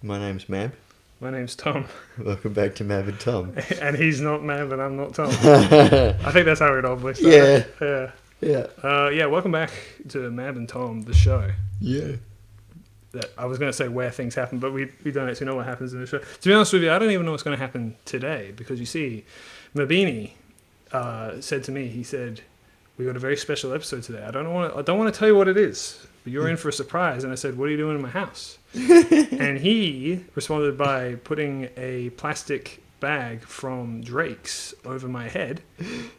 My name's Mab. My name's Tom. Welcome back to Mab and Tom. And he's not Mab and I'm not Tom. I think that's how it always started. Yeah, welcome back to Mab and Tom, the show. Yeah. I was going to say where things happen, but we don't actually know what happens in the show. To be honest with you, I don't even know what's going to happen today, because you see, Mabeanie said to me, he said, we got a very special episode today. I don't want to tell you what it is, but you're in for a surprise. And I said, what are you doing in my house? And he responded by putting a plastic bag from Drake's over my head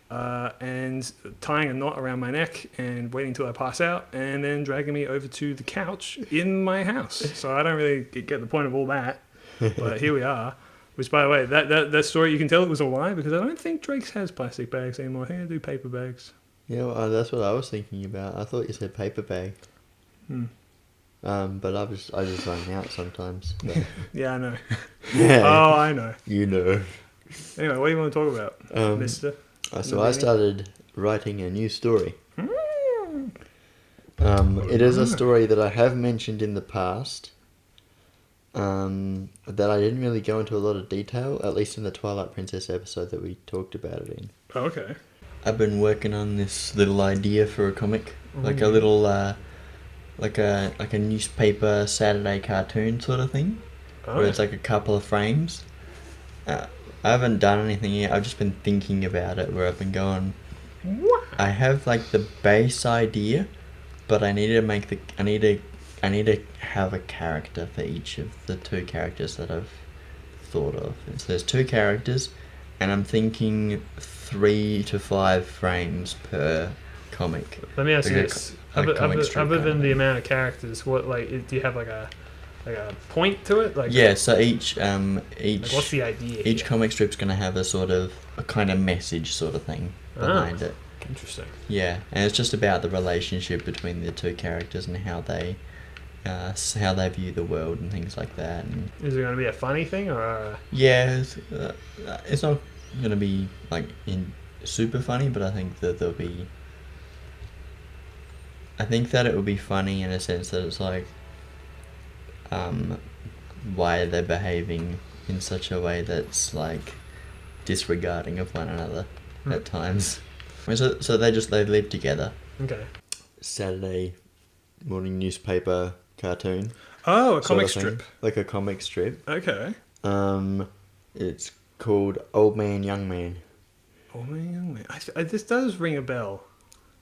and tying a knot around my neck and waiting till I pass out and then dragging me over to the couch in my house. So I don't really get the point of all that, but here we are. Which, by the way, that story, you can tell it was a lie, because I don't think Drake's has plastic bags anymore. I think they do paper bags. Yeah, well, that's what I was thinking about. I thought you said paper bag. But I just run out sometimes. But... Yeah, I know. Yeah. Oh, I know. You know. Anyway, what do you want to talk about, mister? So I started writing a new story. It is a story that I have mentioned in the past. That I didn't really go into a lot of detail, at least in the Twilight Princess episode that we talked about it in. Oh, okay. I've been working on this little idea for a comic, like a little, like a newspaper Saturday cartoon sort of thing, where it's like a couple of frames. I haven't done anything yet. I've just been thinking about it, where I've been going. What? I have like the base idea, but I need to have a character for each of the two characters that I've thought of. And so there's two characters, and I'm thinking 3 to 5 frames per comic. Let me ask you this: other than the thing. amount of characters, what do you have like a point to it? Like Yeah, so each like what's the idea? each comic strip's gonna have a kind of message sort of thing behind it. Interesting. Yeah, and it's just about the relationship between the two characters and how they view the world and things like that. And is it going to be a funny thing or? Yeah, it's not going to be like super funny, but I think that it will be funny in a sense that it's like, why are they behaving in such a way that's like disregarding of one another at times. So they live together. Okay. Saturday morning newspaper cartoon. Oh, a comic strip. Like a comic strip. Okay. It's called Old Man, Young Man. Old Man, Young Man. This does ring a bell.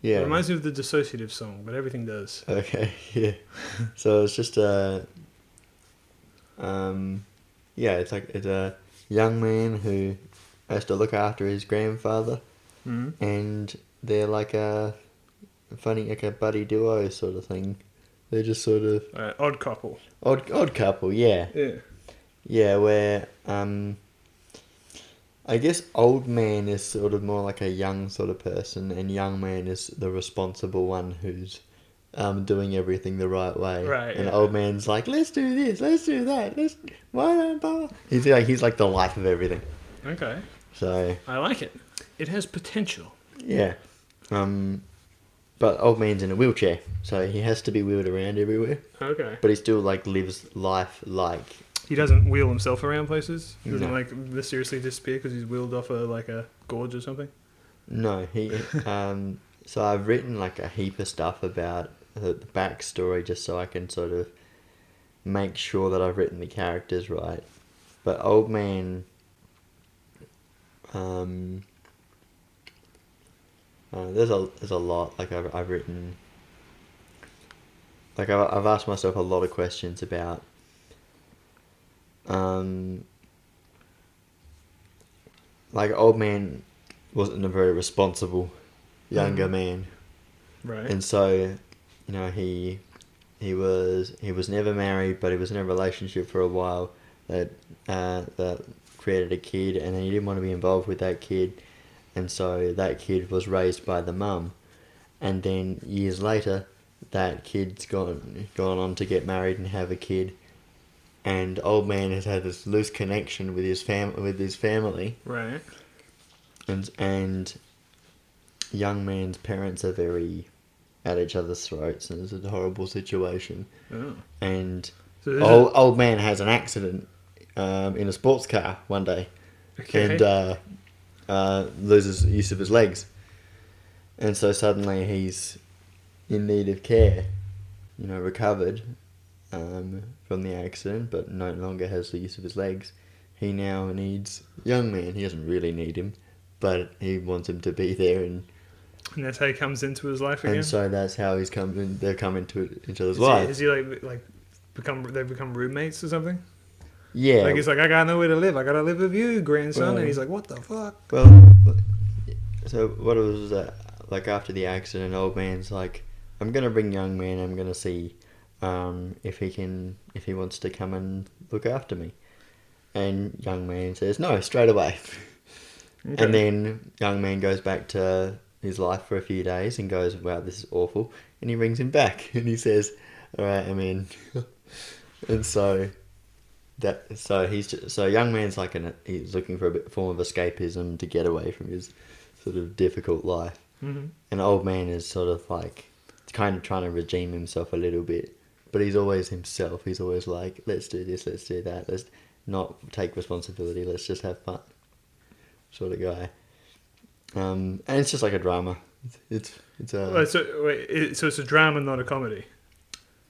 Yeah. It reminds me of the Dissociative song, but everything does. Okay, yeah. So it's just it's a young man who has to look after his grandfather, and they're like a buddy duo sort of thing. They're just sort of odd couple. Odd couple, yeah. Yeah. Yeah, where I guess old man is sort of more like a young sort of person, and young man is the responsible one who's doing everything the right way. Right. And yeah. old man's like, let's do this, let's do that, why don't blah. He's like the life of everything. Okay. So I like it. It has potential. yeah. But old man's in a wheelchair, so he has to be wheeled around everywhere. Okay. But he still like lives life like. He doesn't wheel himself around places? He doesn't No. like mysteriously disappear because he's wheeled off a gorge or something? No, he. So I've written like a heap of stuff about the backstory, just so I can sort of make sure that I've written the characters right. But old man. There's a lot. Like I've written. Like I've asked myself a lot of questions about. Like old man wasn't a very responsible younger man, Right. and so, he was never married, but he was in a relationship for a while that created a kid, and then he didn't want to be involved with that kid, and so that kid was raised by the mum, and then years later, that kid's gone on to get married and have a kid. And old man has had this loose connection with his family. Right. And young man's parents are very at each other's throats, and it's a horrible situation. Oh. And So this Old man has an accident in a sports car one day, okay. and loses use of his legs, and so suddenly he's in need of care. Recovered from the accident, but no longer has the use of his legs. He now needs young man. He doesn't really need him, but he wants him to be there, and that's how he comes into his life again. and so that's how he's come in. They're coming to each other's Is lives. he like become roommates or something? Yeah. Like he's like, I got nowhere to live. I gotta live with you, grandson. Well, and he's like, what the fuck? Well, so what was that? Like after the accident, old man's like, I'm gonna bring young man. I'm gonna see if he wants to come and look after me. And young man says no straight away. Okay. And then young man goes back to his life for a few days and goes, wow, this is awful. And he brings him back and he says, all right, I'm in. And so young man's like he's looking for a form of escapism to get away from his sort of difficult life. Mm-hmm. And old man is sort of like kind of trying to redeem himself a little bit, but he's always himself. He's always like, let's do this, let's do that, let's not take responsibility, let's just have fun, sort of guy. And it's just like a drama. It's a So it's a drama, not a comedy.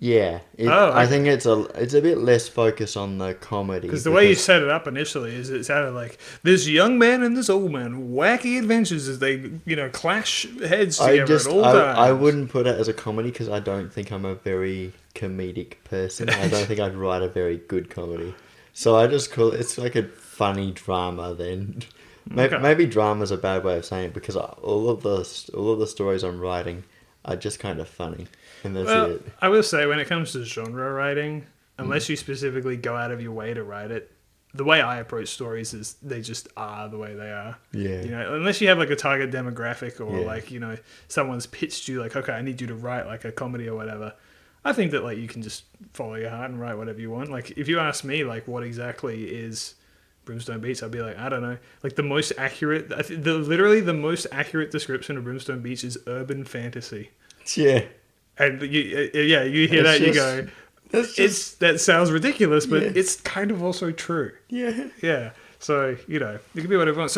yeah. I think it's a bit less focus on the comedy Because the way you set it up initially is it sounded like this young man and this old man, wacky adventures as they clash heads together at all times. I wouldn't put it as a comedy because I don't think I'm a very comedic person. I don't think I'd write a very good comedy. So I just call it's like a funny drama then. Okay. Maybe drama's a bad way of saying it because all of the stories I'm writing are just kind of funny, and that's it. I will say when it comes to genre writing, unless you specifically go out of your way to write it, the way I approach stories is they just are the way they are. Yeah. Unless you have like a target demographic or Yeah. like someone's pitched you like, okay, I need you to write like a comedy or whatever. I think that like you can just follow your heart and write whatever you want. Like if you ask me like what exactly is Brimstone Beach, I'd be like, I don't know. Like the most accurate, literally the most accurate description of Brimstone Beach is urban fantasy. Yeah. And you hear that, you go, that sounds ridiculous, but it's kind of also true. Yeah. Yeah. So it can be whatever you want.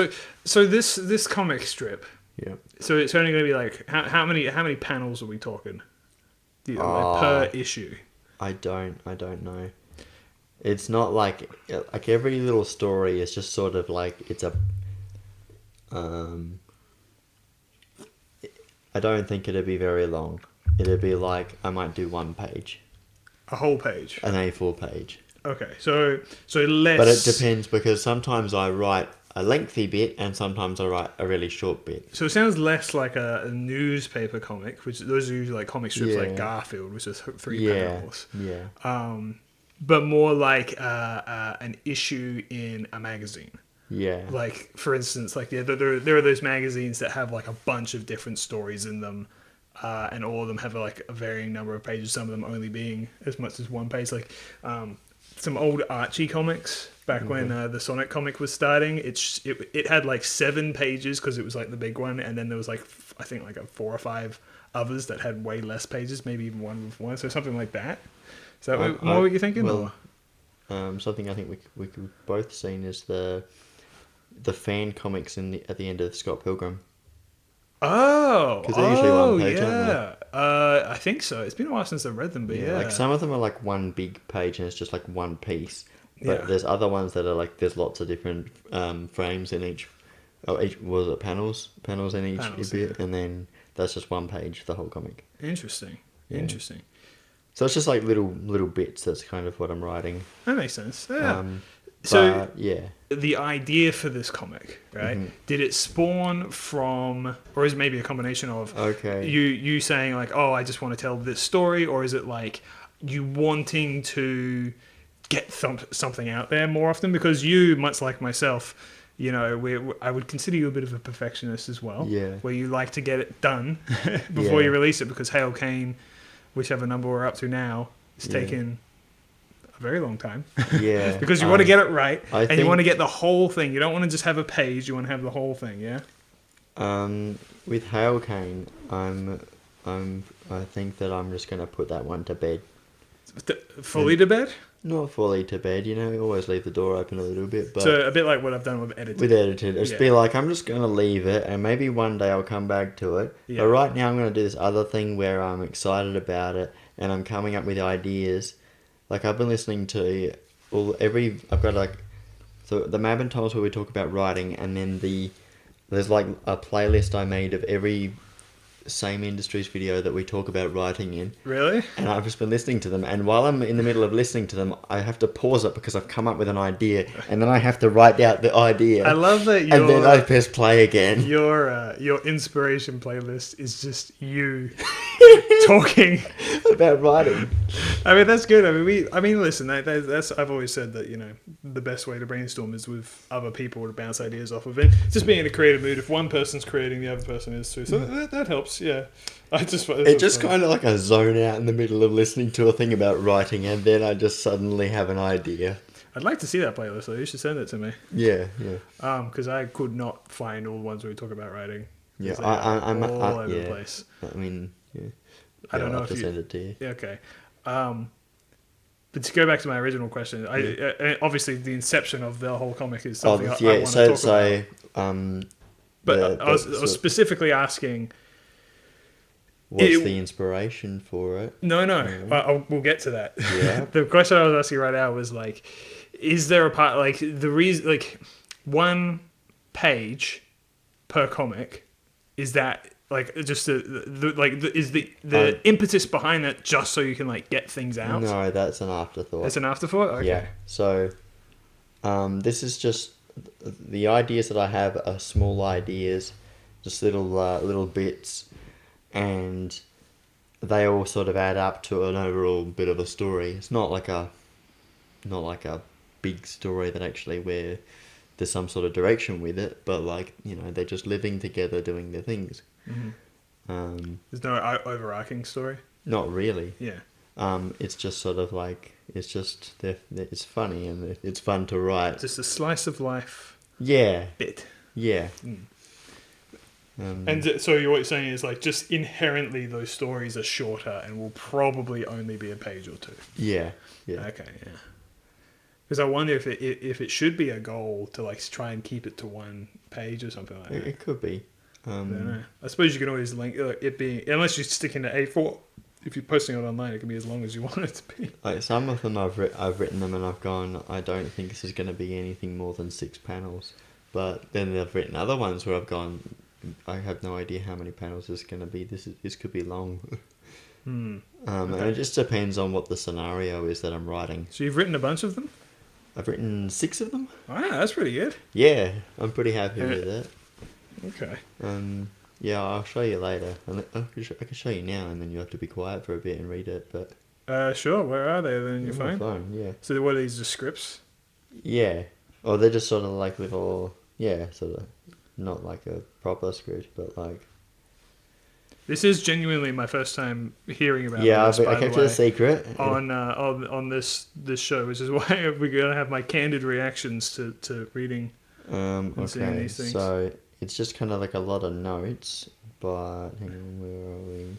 So this comic strip. Yeah. So it's only going to be like how many panels are we talking? Like per issue. I don't know. It's not like every little story is just sort of like it's a. I don't think it'd be very long. It'd be like I might do 1 page. A whole page. An A4 page. Okay, so less. But it depends because sometimes I write a lengthy bit and sometimes I write a really short bit. So it sounds less like a newspaper comic, which those are usually like comic strips like Garfield, which is 3 panels. Yeah. But more like an issue in a magazine. Yeah. Like, for instance, like there are those magazines that have like a bunch of different stories in them, and all of them have like a varying number of pages. Some of them only being as much as 1 page. Like some old Archie comics back when the Sonic comic was starting. It had like 7 pages because it was like the big one, and then there was like I think like 4 or 5 others that had way less pages, maybe even 1 with 1. So something like that. Is that more what you're thinking? Well, something I think we could both seen is the fan comics at the end of Scott Pilgrim. Oh, because they're usually 1 page, yeah. aren't I think so. It's been a while since I've read them, but yeah. Like some of them are like 1 big page and it's just like 1 piece. But there's other ones that are like there's lots of different frames in each. Oh, was it panels in each bit, and then that's just 1 page the whole comic. Interesting. So it's just like little bits. That's kind of what I'm writing. That makes sense. Yeah. So the idea for this comic, right? Mm-hmm. Did it spawn from, or is it maybe a combination of okay, you saying like, oh, I just want to tell this story, or is it like you wanting to get something out there more often? Because you, much like myself, I would consider you a bit of a perfectionist as well. Yeah. Where you like to get it done before you release it, because Hail Cain, whichever number we're up to now, is taking a very long time. Yeah. Because you want to get it right, and you want to think get the whole thing. You don't want to just have a page. You want to have the whole thing. Yeah. With Hail Cain, I think that I'm just gonna put that one to bed. Fully to bed? Not fully to bed, you know, always leave the door open a little bit, but So a bit like what I've done with editing. with edited, just Yeah. be like, I'm just going to leave it, and maybe one day I'll come back to it. Yeah. But right now I'm going to do this other thing where I'm excited about it, and I'm coming up with ideas. Like, I've been listening to I've got like, so the Mab and Tom's where we talk about writing, and then there's like a playlist I made of every same industries video that we talk about writing in. Really? And I've just been listening to them, and while I'm in the middle of listening to them, I have to pause it because I've come up with an idea, and then I have to write out the idea. I love that and then I press play again. your inspiration playlist is just you talking About writing. I mean, that's good. I mean, listen, that's I've always said that, you know, the best way to brainstorm is with other people to bounce ideas off of it. Just being in a creative mood. If one person's creating, the other person is too. So that helps. Yeah. It just kind of like I zone out in the middle of listening to a thing about writing, and then I just suddenly have an idea. I'd like to see that playlist though. You should send it to me. Yeah. Because I could not find all the ones where we talk about writing. Yeah, I'm all over the place. I mean, yeah. I don't know I'll if have to you. send it to you. Yeah, okay. But to go back to my original question, obviously the inception of the whole comic is something I want to talk about. But I was specifically asking, what's the inspiration for it? No. We'll get to that. Yeah. The question I was asking right now was like, is there a part like the reason like one page per comic? Is that like just is the impetus behind that just so you can like get things out? No, that's an afterthought. It's an afterthought. Okay. Yeah. So, this is just the ideas that I have are small ideas, just little bits, and they all sort of add up to an overall bit of a story. It's not like a big story that actually where there's some sort of direction with it, but like, you know, they're just living together doing their things. Mm-hmm. There's no overarching story. Not really. Yeah. It's just sort of like it's funny and it's fun to write. Just a slice of life. Yeah. Bit. Yeah. And so what you're saying is like just inherently those stories are shorter and will probably only be a page or two. Yeah. Okay. Yeah. Because I wonder if it should be a goal to like try and keep it to one page or something like that. It could be. I don't know. I suppose you can always link it being, unless you stick into A4. If you're posting it online, it can be as long as you want it to be. Like some of them I've written them and I've gone, I don't think this is going to be anything more than 6 panels. But then I've written other ones where I've gone, I have no idea how many panels this is going to be. This could be long. Okay. And it just depends on what the scenario is that I'm writing. So you've written a bunch of them? I've written 6 of them. Wow, that's pretty good. Yeah, I'm pretty happy with it. Okay. Yeah, I'll show you later. I can show you now, and then you have to be quiet for a bit and read it. But sure. Where are they? Then on your on phone? my phone, yeah. So what are these, just scripts? Yeah. Or they're just sort of like little, sort of not like a proper script, but like. This is genuinely my first time hearing about. Yeah, this, I kept it a secret on this show, which is why we're gonna have my candid reactions to reading. And seeing these things. So it's just kind of like a lot of notes, but hang on, where are we?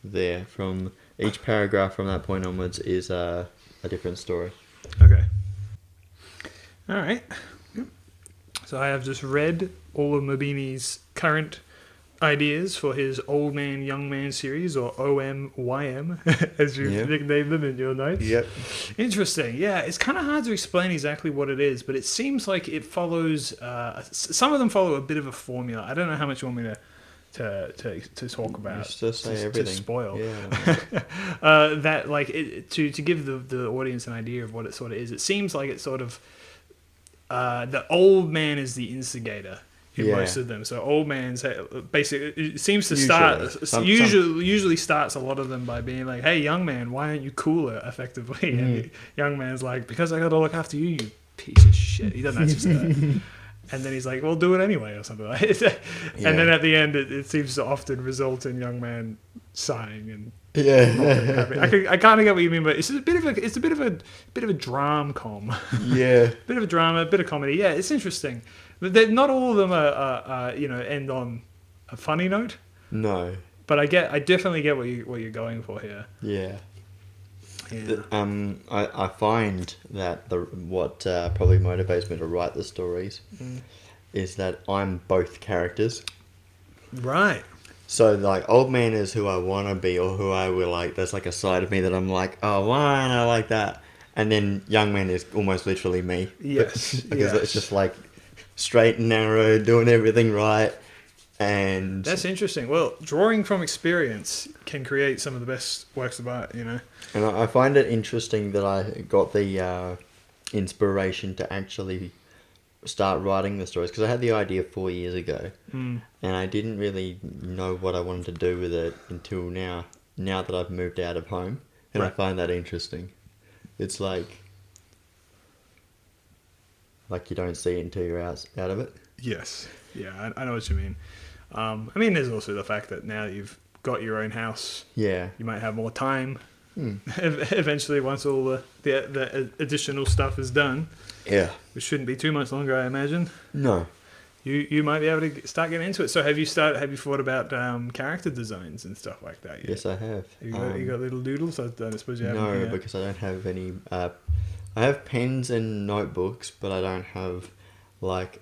There, from each paragraph from that point onwards is a different story. Okay. All right. So I have just read all of Mabeanie's current ideas for his Old Man, Young Man series, or OMYM, as you've nicknamed them in your notes. Yep. Interesting. Yeah, it's kind of hard to explain exactly what it is, but it seems like it follows... some of them follow a bit of a formula. I don't know how much you want me to talk about. Just say everything. To spoil. Yeah. That, like, to give the audience an idea of what it sort of is, it seems like it's sort of... the old man is the instigator in most of them. So old man's basically it seems to usually starts a lot of them by being like, "Hey, young man, why aren't you cooler?" Effectively, and young man's like, "Because I got to look after you, you piece of shit." He doesn't actually say that. And then he's like, "Well, do it anyway," or something like that. And then at the end, it seems to often result in young man sighing and. Yeah, I kind of get what you mean, but it's a bit of a dram-com. Yeah, bit of a drama, a bit of comedy. Yeah, it's interesting. But not all of them are end on a funny note. No. But I definitely get what you're going for here. Yeah. Yeah. I find that what probably motivates me to write the stories is that I'm both characters. Right. So like old man is who I want to be or who I will like. There's like a side of me that I'm like, oh, why don't I like that? And then young man is almost literally me. Yes. Because yes. it's just like straight and narrow, doing everything right. And That's interesting. Well, drawing from experience can create some of the best works of art, And I find it interesting that I got the inspiration to actually start writing the stories because I had the idea 4 years ago, and I didn't really know what I wanted to do with it until now. Now that I've moved out of home, and Right. I find that interesting. It's like you don't see it until you're out of it. Yes. Yeah, I know what you mean. I mean, there's also the fact that now that you've got your own house, Yeah. you might have more time. Eventually, once all the additional stuff is done, Yeah. which shouldn't be too much longer, I imagine. No. You might be able to start getting into it. So have you thought about character designs and stuff like that yet? Yes, I have. You got little doodles? I don't suppose you have. No, Yeah. because I don't have any. I have pens and notebooks, but I don't have like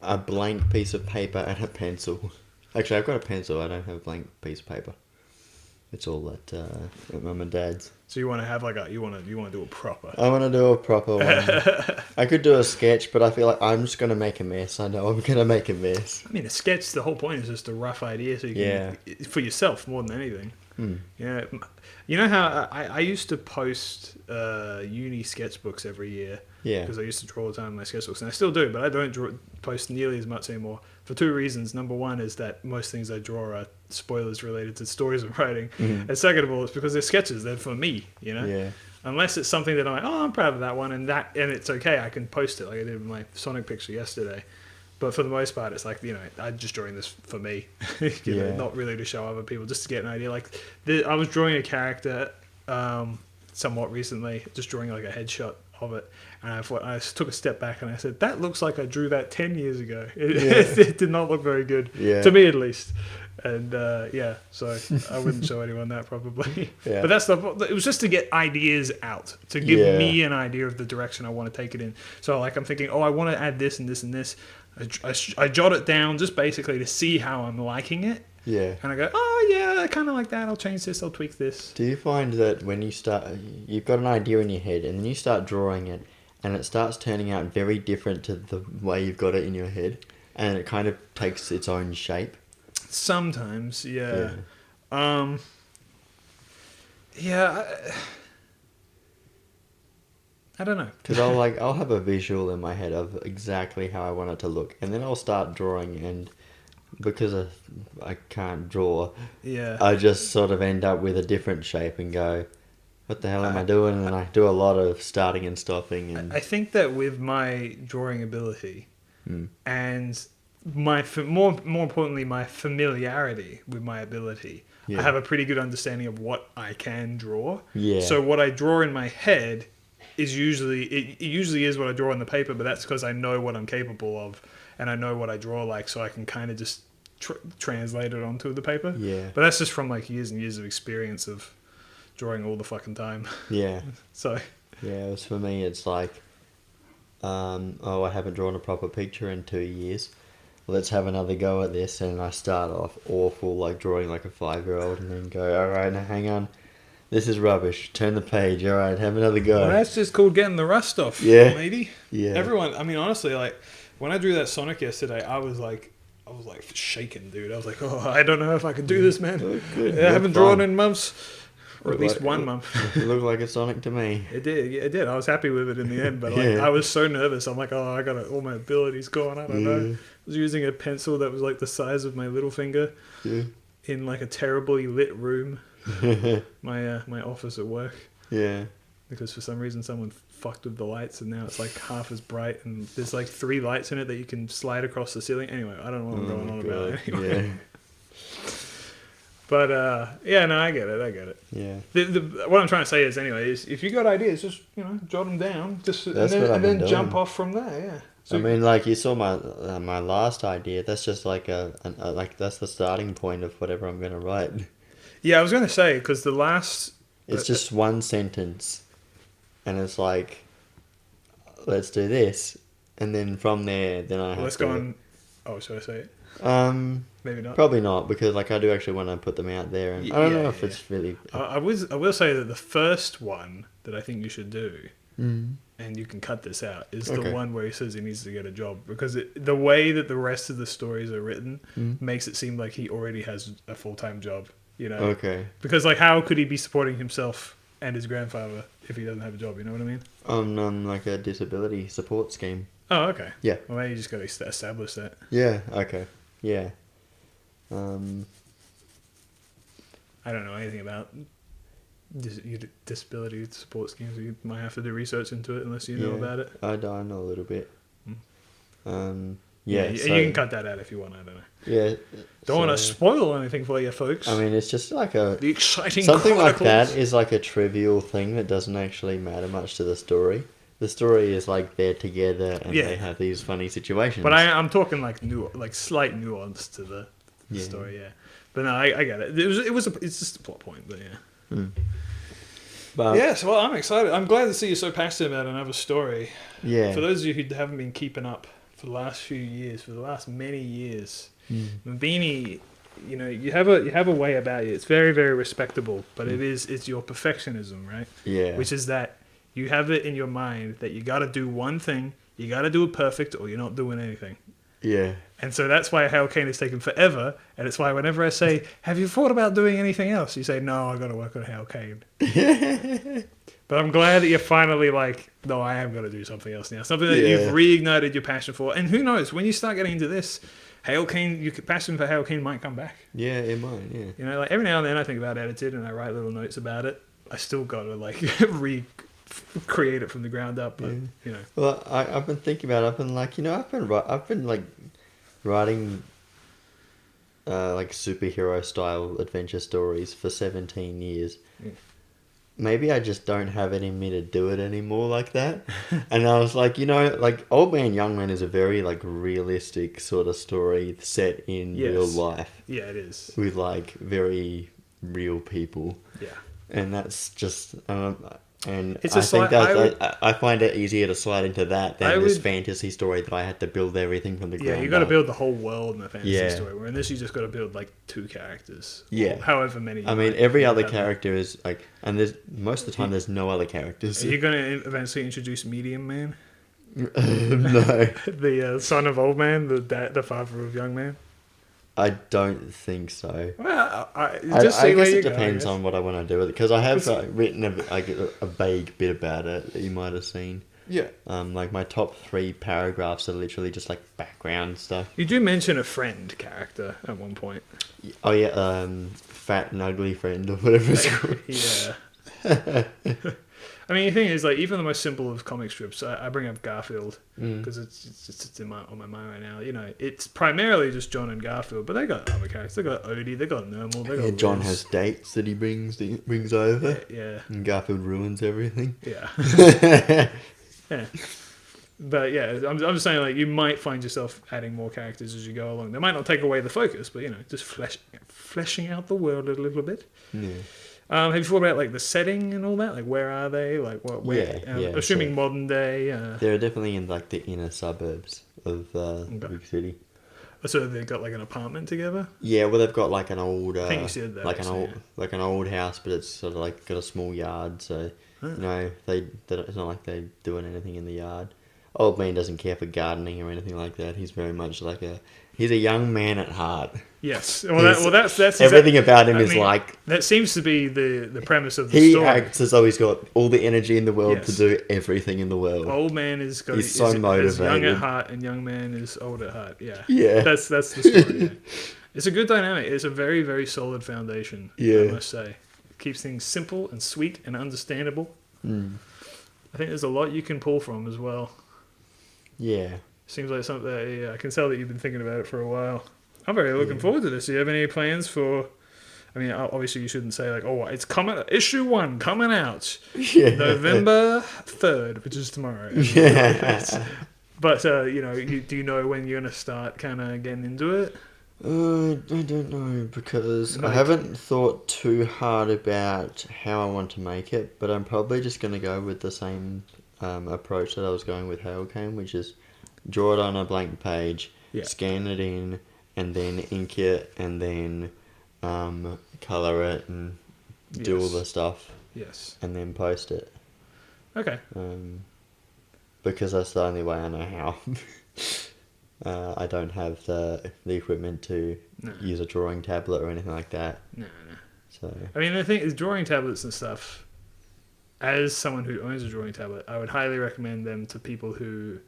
a blank piece of paper and a pencil. Actually, I've got a pencil. I don't have a blank piece of paper. It's all at mum and dad's. So you want to have you want to do a proper. I want to do a proper one. I could do a sketch, but I feel like I'm just gonna make a mess. I know I'm gonna make a mess. I mean, a sketch. The whole point is just a rough idea, so you can for yourself more than anything. Yeah, you know how I used to post uni sketchbooks every year. Yeah. Because I used to draw all the time in my sketchbooks, and I still do, but I don't post nearly as much anymore for two reasons. Number one is that most things I draw are spoilers related to stories I'm writing, and second of all, it's because they're sketches. They're for me, Yeah. Unless it's something that I'm like, oh, I'm proud of that one, and it's okay. I can post it like I did with my Sonic picture yesterday. But for the most part, it's like, I'm just drawing this for me, not really to show other people, just to get an idea. Like, I was drawing a character somewhat recently, just drawing like a headshot of it, and I took a step back and I said, that looks like I drew that 10 years ago. It did not look very good, to me at least. And so I wouldn't show anyone that probably. Yeah. But it was just to get ideas out, to give me an idea of the direction I want to take it in. So like I'm thinking, I want to add this and this and this. I jot it down just basically to see how I'm liking it. Yeah. And I go, oh yeah, I kind of like that. I'll change this. I'll tweak this. Do you find that when you you've got an idea in your head and then you start drawing it and it starts turning out very different to the way you've got it in your head and it kind of takes its own shape? Sometimes, yeah. I don't know. Because I'll have a visual in my head of exactly how I want it to look, and then I'll start drawing, and because I can't draw, I just sort of end up with a different shape and go, what the hell am I doing? And I do a lot of starting and stopping. And I think that with my drawing ability and my more importantly my familiarity with my ability, I have a pretty good understanding of what I can draw. Yeah. So what I draw in my head is usually is what I draw on the paper, but that's because I know what I'm capable of and I know what I draw like, so I can kind of just translate it onto the paper. Yeah. But that's just from like years and years of experience of drawing all the fucking time. Yeah. So. Yeah, for me it's like, I haven't drawn a proper picture in 2 years. Let's have another go at this, and I start off awful, like drawing like a 5-year-old, and then go, all right, now hang on. This is rubbish. Turn the page. All right, have another go. Well, that's just called getting the rust off, matey. Yeah. Everyone, I mean, honestly, like, when I drew that Sonic yesterday, I was like shaking, dude. I was like, I don't know if I can do this, man. I haven't drawn in months, or at least 1 month. It looked like a Sonic to me. It did. It did. I was happy with it in the end, but like, I was so nervous. I'm like, I got all my abilities gone. I don't know. I was using a pencil that was like the size of my little finger in like a terribly lit room. My office at work. Yeah. Because for some reason someone fucked with the lights and now it's like half as bright and there's like 3 lights in it that you can slide across the ceiling. Anyway, I don't know what I'm going on about anyway. Yeah. But no, I get it. Yeah. What I'm trying to say is anyway, is if you got ideas, just jot them down, and then jump off from there. Yeah. So, I mean, like you saw my last idea. That's just like like that's the starting point of whatever I'm gonna write. yeah, I was going to say, because the last... It's just one sentence, and it's like, let's do this, and then from there, then I have let's to. go on... Oh, should I say it? Maybe not. Probably not, because like I do actually want to put them out there, and I don't know if it's really. I will say that the first one that I think you should do, Mm. and you can cut this out, is Okay. the one where he says he needs to get a job, because the way that the rest of the stories are written makes it seem like he already has a full-time job, you know? Okay. Because like, how could he be supporting himself and his grandfather if he doesn't have a job? You know what I mean? On like a disability support scheme. Oh, okay. Yeah. Well, maybe you just got to establish that. Yeah. Okay. Yeah. I don't know anything about disability support schemes. You might have to do research into it unless you know about it. I know a little bit. Yeah, So, you can cut that out if you want. I don't know. Yeah. Don't want to spoil anything for you, folks. I mean, it's just like The exciting something like chronicles. that is like a trivial thing that doesn't actually matter much to the story. The story is like they're together and Yeah. they have these funny situations. But I'm talking like slight nuance to the Yeah. story. Yeah, but no, I get it. It's just a plot point, but yeah. But Yes, well, I'm excited. I'm glad to see you're so passionate about another story. yeah. For those of you who haven't been keeping up for the last few years, for the last many years, Mabeanie, you know, you have a way about you. It's very, very respectable, but it's your perfectionism, right? Yeah. Which is that you have it in your mind that you got to do one thing, you got to do it perfect, or you're not doing anything. Yeah. And so that's why Hail Kane has taken forever, and it's why whenever I say, "Have you thought about doing anything else?" you say, "No, I got to work on Hail Kane." But I'm glad that you're finally like, "No, I am going to do something else now." Something that you've reignited your passion for, and who knows, when you start getting into this, Hail Kane, your passion for Hail Kane might come back. Yeah, it might, yeah. You know, like every now and then I think about Edited and I write little notes about it. I still got to like recreate it from the ground up, but you know. Well, I've been thinking about it. I've been like, you know, I've been like writing like superhero style adventure stories for 17 years. Yeah. Maybe I just don't have it in me to do it anymore like that. And I was like, you know, like Old Man, Young Man is a very like realistic sort of story set in real life. Yeah, it is. With like very real people. Yeah. And that's just, and It's I a think slight- that I find it easier to slide into that than I this would- fantasy story that I had to build everything from the ground Yeah, you got to up. build the whole world in a fantasy Yeah. story. Where in this, you just got to build like 2 characters. Yeah. Or however many. I you mean, might every other have. character is like, and there's most of the time there's no other characters. Are you going to eventually introduce Medium Man, No, the son of Old Man, the father of Young Man? I don't think so. Well, I just see where guess you it go, depends I guess. on what I want to do with it because I have It's- written a vague bit about it that you might have seen. Yeah. Like my top 3 paragraphs are literally just like background stuff. You do mention a friend character at one point. Oh yeah, fat and ugly friend or whatever it's called. Yeah. I mean, the thing is, like, even the most simple of comic strips, I bring up Garfield because it's on my mind right now. You know, it's primarily just John and Garfield, but they got other characters. They got Odie, they got Nermal, they got Yeah, John Liz. has dates that he brings over, Yeah, and Garfield ruins everything. yeah. Yeah. But yeah, I'm just saying, like, you might find yourself adding more characters as you go along. They might not take away the focus, but, you know, just fleshing out the world a little bit. Yeah. Have you thought about like the setting and all that? Like, where are they? Like, what? Where? Yeah, assuming so- modern day. They're definitely in like the inner suburbs of the big city. So they got like an apartment together. Yeah, well they've got like an old, I think you said that. like actually, an old house, but it's sort of like got a small yard. So you know it's not like they're doing anything in the yard. Old man doesn't care for gardening or anything like that. He's very much like he's a young man at heart. Yes. Well, that's Everything about him I is mean, like that seems to be the premise of the he story. acts as though he's got all the energy in the world Yes. to do everything in the world. Old man is got He's so is young motivated. at heart, and young man is old at heart. Yeah. Yeah. That's the story. Yeah. It's a good dynamic. It's a very, very solid foundation. Yeah. I must say, it keeps things simple and sweet and understandable. I think there's a lot you can pull from as well. Yeah. Seems like something that I can tell that you've been thinking about it for a while. I'm very looking forward to this. Do you have any plans for? I mean, obviously you shouldn't say like, oh, it's coming. Issue 1 coming out Yeah. November 3rd, which is tomorrow. Yeah. But do you know when you're gonna start kind of getting into it? I don't know because I Like- haven't thought too hard about how I want to make it, but I'm probably just going to go with the same approach that I was going with Hail Came, which is draw it on a blank page, Yeah. scan it in, and then ink it, and then color it and do all Yes. the stuff, Yes. and then post it. Okay. Because that's the only way I know how. I don't have the equipment to No. use a drawing tablet or anything like that. No. So I mean, the thing is, drawing tablets and stuff. As someone who owns a drawing tablet, I would highly recommend them to people who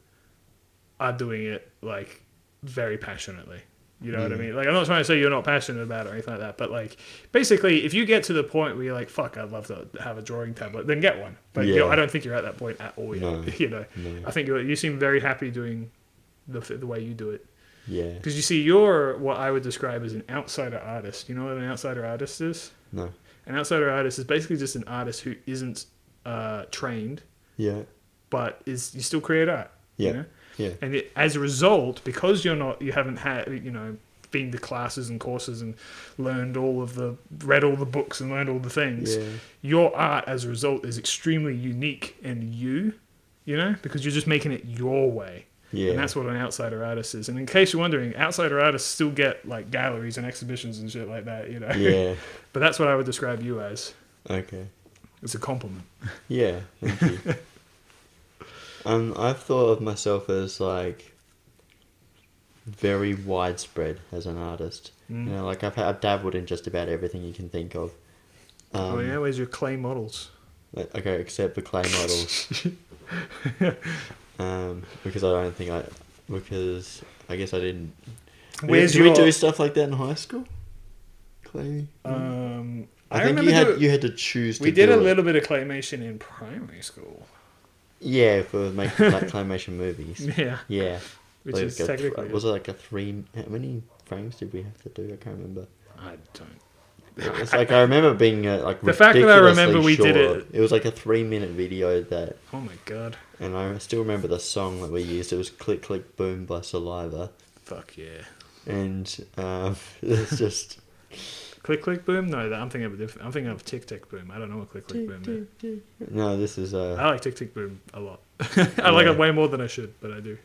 are doing it like very passionately. You know what I Yeah. mean? Like, I'm not trying to say you're not passionate about it or anything like that, but like, basically, if you get to the point where you're like, "Fuck, I'd love to have a drawing tablet," then get one. But Yeah. I don't think you're at that point at all yet. No. No. I think you seem very happy doing the way you do it. Yeah. Because you see, you're what I would describe as an outsider artist. You know what an outsider artist is? No. An outsider artist is basically just an artist who isn't trained, Yeah. but you still create art. Yeah. You know? Yeah. And as a result, because you haven't had been to classes and courses and read all the books and learned all the things, Yeah. your art as a result is extremely unique and because you're just making it your way. Yeah. And that's what an outsider artist is. And in case you're wondering, outsider artists still get like galleries and exhibitions and shit like that, Yeah. But that's what I would describe you as. Okay. It's a compliment. Yeah. Thank you. I've thought of myself as like very widespread as an artist. Mm. Like I've dabbled in just about everything you can think of. Where's your clay models? Okay, except the clay models. Because I guess I didn't. Where's Did we do stuff like that in high school? Clay. I think you had to choose. We did a little bit of claymation in primary school. Yeah, for making like claymation movies. Yeah, Yeah. which Like is a technically. was it like a 3? How many frames did we have to do? I can't remember. I don't. It's like I remember being like The fact that I remember we did short. it- It was like a 3-minute video that, Oh my god! and I still remember the song that we used. It was "Click Click Boom" by Saliva, Fuck yeah! and it's just Click click boom? No, I'm thinking of a different. I'm thinking of tick tick boom. I don't know what click click boom is. no. This is I like tick tick boom a lot. I like it way more than I should, but I do.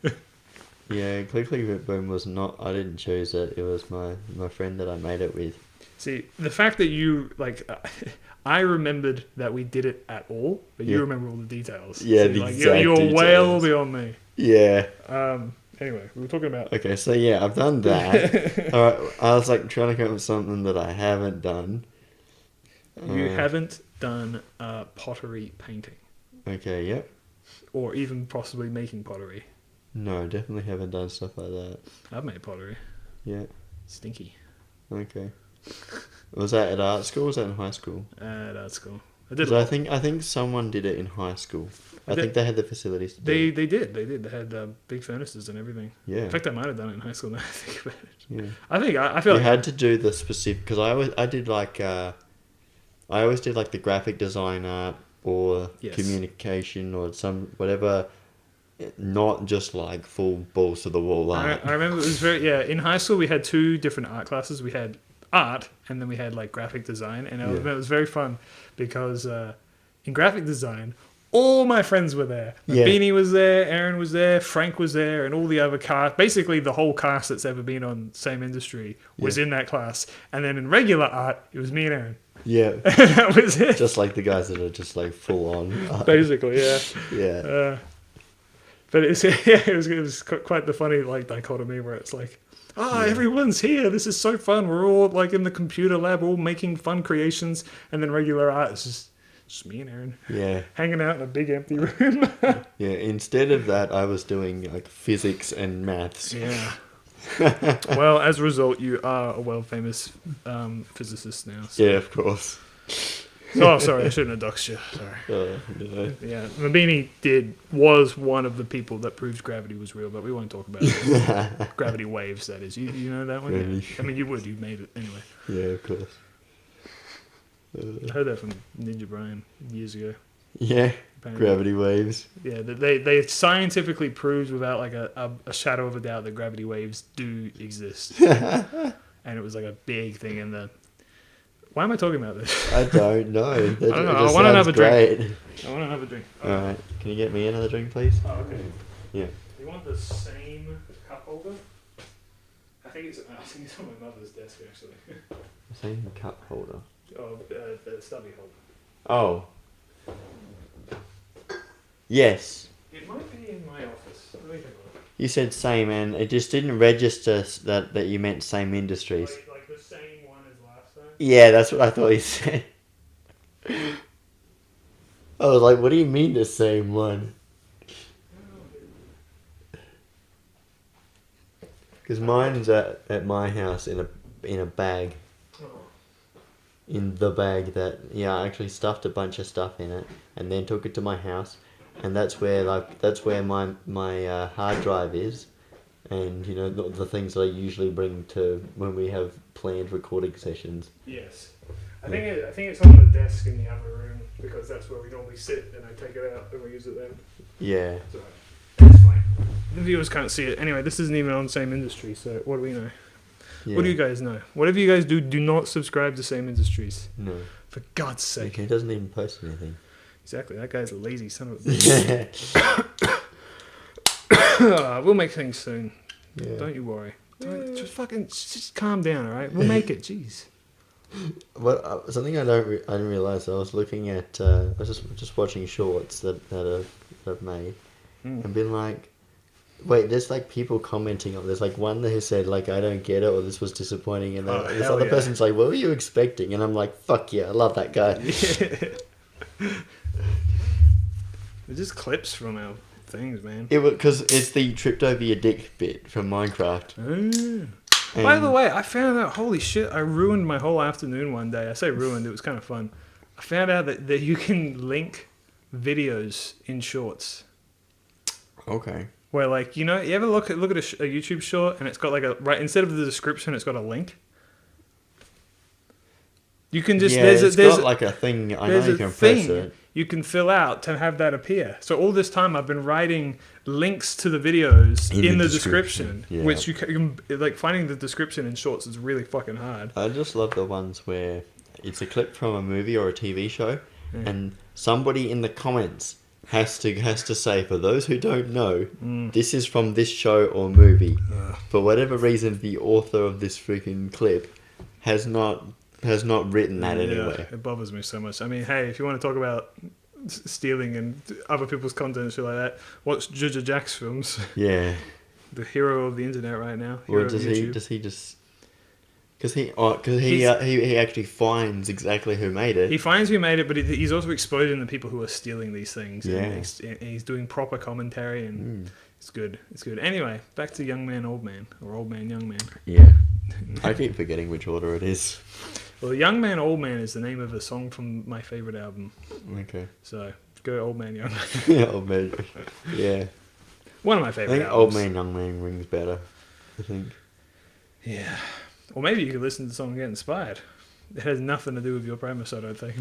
yeah. "Click Click Boom" was not. I didn't choose it. It was my friend that I made it with. See, the fact that you I remembered that we did it at all, but you Yeah. remember all the details. Yeah, See, the like, exact you're well details. beyond me. Yeah. Anyway, we were talking about. Okay, so yeah, I've done that. All right, I was like trying to come up with something that I haven't done. You haven't done pottery painting, Okay, yep. or even possibly making pottery. No, definitely haven't done stuff like that. I've made pottery. Yeah. Stinky. Okay. Was that at art school or was that in high school? At art school. I did. 'Cause I think someone did it in high school. I think they had the facilities to do it. They did. They had big furnaces and everything. Yeah. In fact, I might have done it in high school. Now I think about it. Yeah. I feel You like had to do the specific because I always did like the graphic design art or Yes. communication or some whatever, not just like full balls to the wall art. I remember it was in high school we had 2 different art classes. We had art and then we had like graphic design, and it was very fun because in graphic design all my friends were there. Yeah. Mabeanie was there, Aaron was there, Frank was there, and all the other cast. Basically, the whole cast that's ever been on Same Industry was in that class. And then in regular art, it was me and Aaron. Yeah. That was it. Just like the guys that are just like full on. Basically, yeah. Yeah. But it was quite the funny like dichotomy where it's like, everyone's here. This is so fun. We're all like in the computer lab, all making fun creations, and then regular art is just me and Aaron Yeah. hanging out in a big empty room. Yeah. Instead of that, I was doing like physics and maths. Yeah. Well, as a result, you are a world famous physicist now. So. Yeah, of course. Oh, sorry, I shouldn't have doxed you. Sorry. No. Yeah, Mabeanie was one of the people that proved gravity was real, but we won't talk about it. Gravity waves, that is. You know that one? Really? Yeah. I mean, you would. You made it anyway. Yeah, of course. I heard that from Ninja Brian years ago. Yeah. Apparently. Gravity waves. Yeah, they scientifically proved without like a shadow of a doubt that gravity waves do exist. And it was like a big thing in the... Why am I talking about this? I don't know. It I don't know. just I want sounds another great. drink. I want another drink. All right. Can you get me another drink, please? Oh, okay. Yeah. You want the same cup holder? I think it's on my mother's desk actually. Same cup holder. Oh, the stubby holder. Oh. Yes. It might be in my office. Let me take a look. You said same, and it just didn't register that you meant same industries. Like the same one as last time? Yeah, that's what I thought you said. I was like, what do you mean the same one? Because mine's at my house in a bag. Oh. In the bag that, yeah, I actually stuffed a bunch of stuff in it and then took it to my house, and that's where my hard drive is, and you know the things that I usually bring to when we have planned recording sessions. Yes. I think it's on the desk in the other room because that's where we normally sit, and I take it out and we use it then. Yeah. So that's fine. The viewers can't see it. Anyway, this isn't even on the same industry, so what do we know? Yeah. What do you guys know? Whatever you guys do not subscribe to Same Industries. No. For God's sake. Okay, he doesn't even post anything. Exactly. That guy's a lazy son of a bitch. We'll make things soon. Yeah. Don't you worry. Just calm down, all right? We'll make it. Jeez. Well, something I didn't realize. I was looking at. I was just watching shorts that I've made, and been like, wait, there's like people commenting on. There's like one who said like, I don't get it, or this was disappointing, and then this other person's like, what were you expecting? And I'm like, fuck yeah, I love that guy. Yeah. They're just clips from our things, man. It was because it's the tripped over your dick bit from Minecraft. By the way, I found out, holy shit, I ruined my whole afternoon one day. I say ruined, it was kind of fun. I found out that you can link videos in shorts. Okay. Where, like, you know, you ever look at a YouTube short and it's got like right instead of the description, it's got a link. You can just there's got like a thing. I know you can press it. You can fill out to have that appear. So all this time I've been writing links to the videos in the description, yeah. which you can like finding the description in shorts is really fucking hard. I just love the ones where it's a clip from a movie or a TV show, and somebody in the comments has to say, for those who don't know, this is from this show or movie. For whatever reason, the author of this freaking clip has not written that anywhere. It bothers me so much. I mean, hey, if you want to talk about stealing and other people's content and shit like that, watch Judge Jack's films. Yeah. The hero of the internet right now. Or does he just... Because he actually finds exactly who made it. He finds who made it, but he's also exposing the people who are stealing these things. Yeah. And he's doing proper commentary, and it's good. It's good. Anyway, back to Young Man, Old Man, or Old Man, Young Man. Yeah. I keep forgetting which order it is. Well, Young Man, Old Man is the name of a song from my favorite album. Okay. So go Old Man, Young Man. Yeah, Old Man. Yeah. One of my I favorite think albums. Old Man, Young Man rings better. I think. Yeah. Or maybe you could listen to the song and get inspired. It has nothing to do with your premise, I don't think.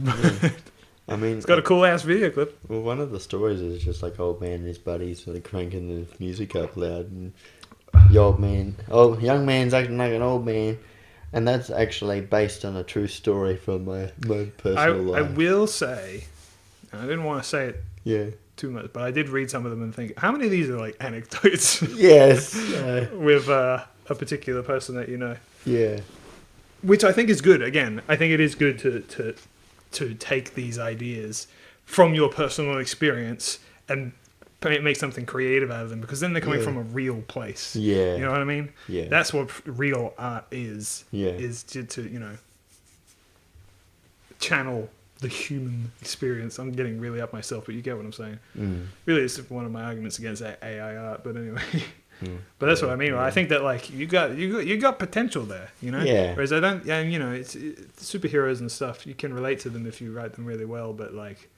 I mean, it's got a cool ass video clip. Well, one of the stories is just like old man and his buddies sort of cranking the music up loud, and young man's acting like an old man, and that's actually based on a true story from my personal life. I will say, and I didn't want to say it too much, but I did read some of them and think, how many of these are like anecdotes? Yes. With a particular person that you know. Yeah. Which I think is good. Again, I think it is good to take these ideas from your personal experience and make something creative out of them, because then they're coming from a real place. Yeah. You know what I mean? Yeah. That's what real art is. Yeah. Is to channel the human experience. I'm getting really up myself, but you get what I'm saying. Really, it's one of my arguments against AI art, but anyway. But that's what I mean. I think that like you got potential there, you know. Yeah. Whereas I don't, and you know, it's superheroes and stuff. You can relate to them if you write them really well, but like,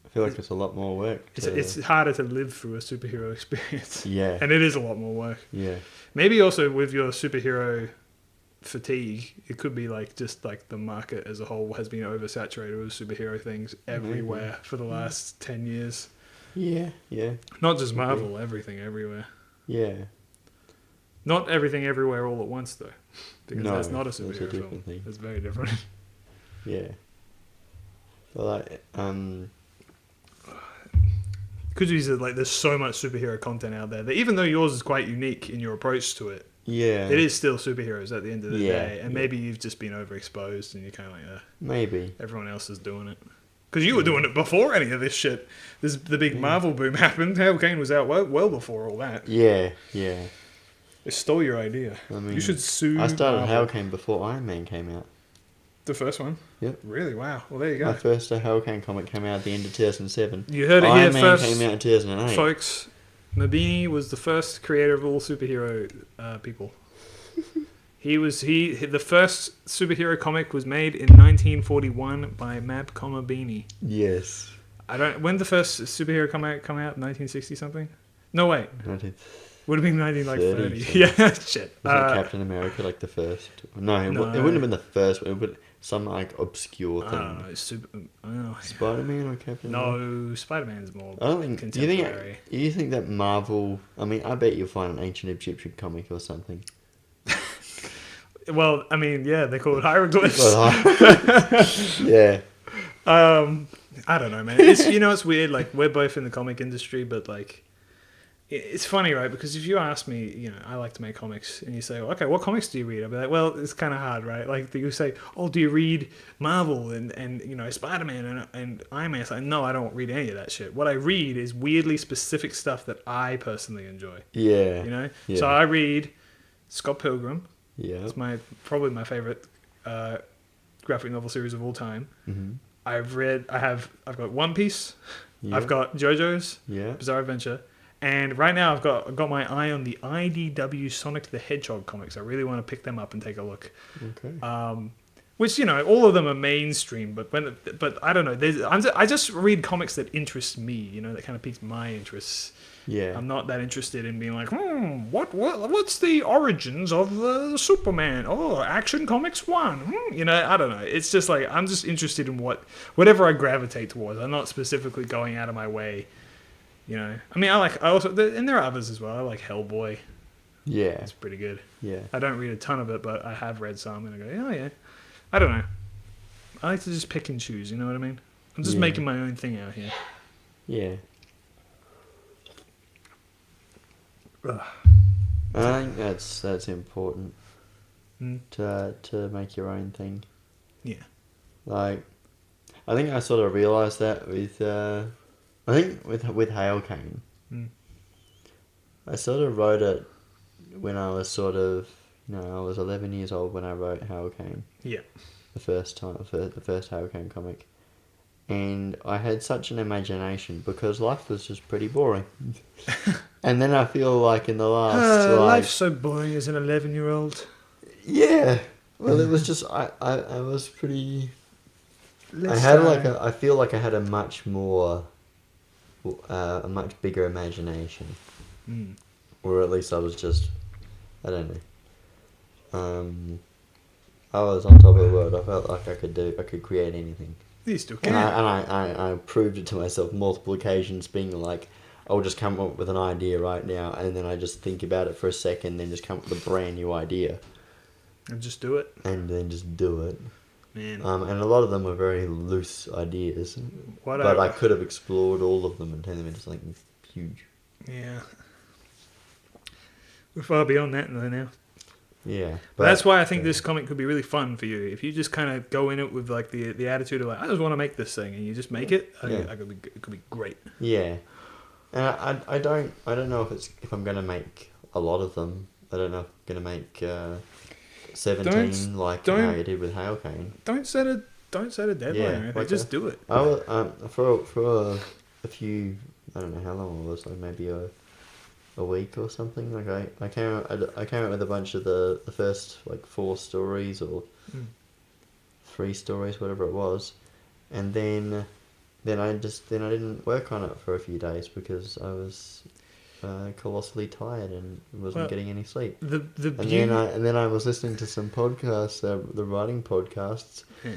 I feel like it's a lot more work. It's harder to live through a superhero experience. Yeah. And it is a lot more work. Yeah. Maybe also with your superhero fatigue. It could be like just like the market as a whole has been oversaturated with superhero things everywhere for the last 10 years. Yeah. Not just Marvel, everything everywhere. Yeah. Not everything everywhere all at once though, because No, that's not a that's a superhero different film. thing. It's very different. Yeah. Well, Because you said like there's so much superhero content out there that even though yours is quite unique in your approach to it, yeah. it is still superheroes at the end of the Yeah, day. And maybe you've just been overexposed and you're kind of like, Maybe. everyone else is doing it. Because you were doing it before any of this shit. The big Marvel boom happened. Hal Kane was out well before all that. Yeah. They stole your idea. I mean, You should sue I started Marvel. Hal Kane before Iron Man came out. The first one? Yep. Really? Wow. Well, there you go. My first Hal Kane comic came out at the end of 2007. You heard it Iron here Man first, came out in 2008. folks. Mabeanie was the first creator of all superhero people. The first superhero comic was made in 1941 by Mab and Mabeanie. Yes. When did the first superhero comic come out? 1960 something? No, wait. 1930. Would have been 1930. something. Yeah, shit. Was it Captain America like the first? No, it wouldn't have been the first one. It would some like obscure I thing. don't know. I don't know. Spider-Man or Captain America? No, Spider-Man's more I don't think. Do contemporary. you think that Marvel? I mean, I bet you'll find an ancient Egyptian comic or something. Well, I mean, yeah, they call it hieroglyphs. Yeah. I don't know, man. It's weird. Like, we're both in the comic industry, but like, it's funny, right? Because if you ask me, I like to make comics, and you say, okay, what comics do you read? I'll be like, well, it's kind of hard, right? Like, you say, oh, do you read Marvel and Spider-Man and Iron Man? It's like, no, I don't read any of that shit. What I read is weirdly specific stuff that I personally enjoy. Yeah. Yeah. So I read Scott Pilgrim. Yeah. It's probably my favorite graphic novel series of all time. Mm-hmm. I've got One Piece. Yeah. I've got JoJo's Yeah. Bizarre Adventure. And right now I've got my eye on the IDW Sonic the Hedgehog comics. I really want to pick them up and take a look. Okay. Which all of them are mainstream, but I don't know. I just read comics that interest me. That kind of piques my interests. Yeah. I'm not that interested in being like, what's the origins of Superman? Oh, Action Comics 1. I don't know. It's just like I'm just interested in whatever I gravitate towards. I'm not specifically going out of my way. I mean, I also, and there are others as well. I like Hellboy. Yeah. It's pretty good. Yeah. I don't read a ton of it, but I have read some, and I go, oh yeah. I don't know. I like to just pick and choose. You know what I mean? I'm just making my own thing out here. Yeah. Ugh. I think that's important Mm. to make your own thing. Yeah. Like, I think I sort of realised that with Hale Kane. Mm. I sort of wrote it when I was I was 11 years old when I wrote Hale Kane. Yeah. The first Hale Kane comic. And I had such an imagination because life was just pretty boring. And then I feel like in the last... life's so boring as an 11-year-old. Yeah. Well, it was just... I was pretty... I feel like I had a much more... a much bigger imagination. Mm. Or at least I was just... I don't know. I was on top of the world. I felt like I could create anything. You still can. And I proved it to myself multiple occasions, being like, I'll just come up with an idea right now, and then I just think about it for a second, then just come up with a brand new idea. And just do it. And then just do it. Man. And a lot of them were very loose ideas. But I could have explored all of them and turned them into something huge. Yeah. We're far beyond that though now. Yeah. But that's why I think this comic could be really fun for you. If you just kind of go in it with like the attitude of like, I just want to make this thing, and you just make it, it could be great. Yeah. And I don't know if I'm gonna make a lot of them. I don't know if I'm gonna make 17 how you did with Hale Kane. Don't set a deadline or anything. Just do it. I was, for a few, I don't know how long it was, like maybe a week or something. Like I came out with a bunch of the first like 4 stories or 3 stories, whatever it was, and then I didn't work on it for a few days because I was colossally tired and wasn't Well, getting any sleep. the And beauty. then I was listening to some podcasts, the writing podcasts, Yeah.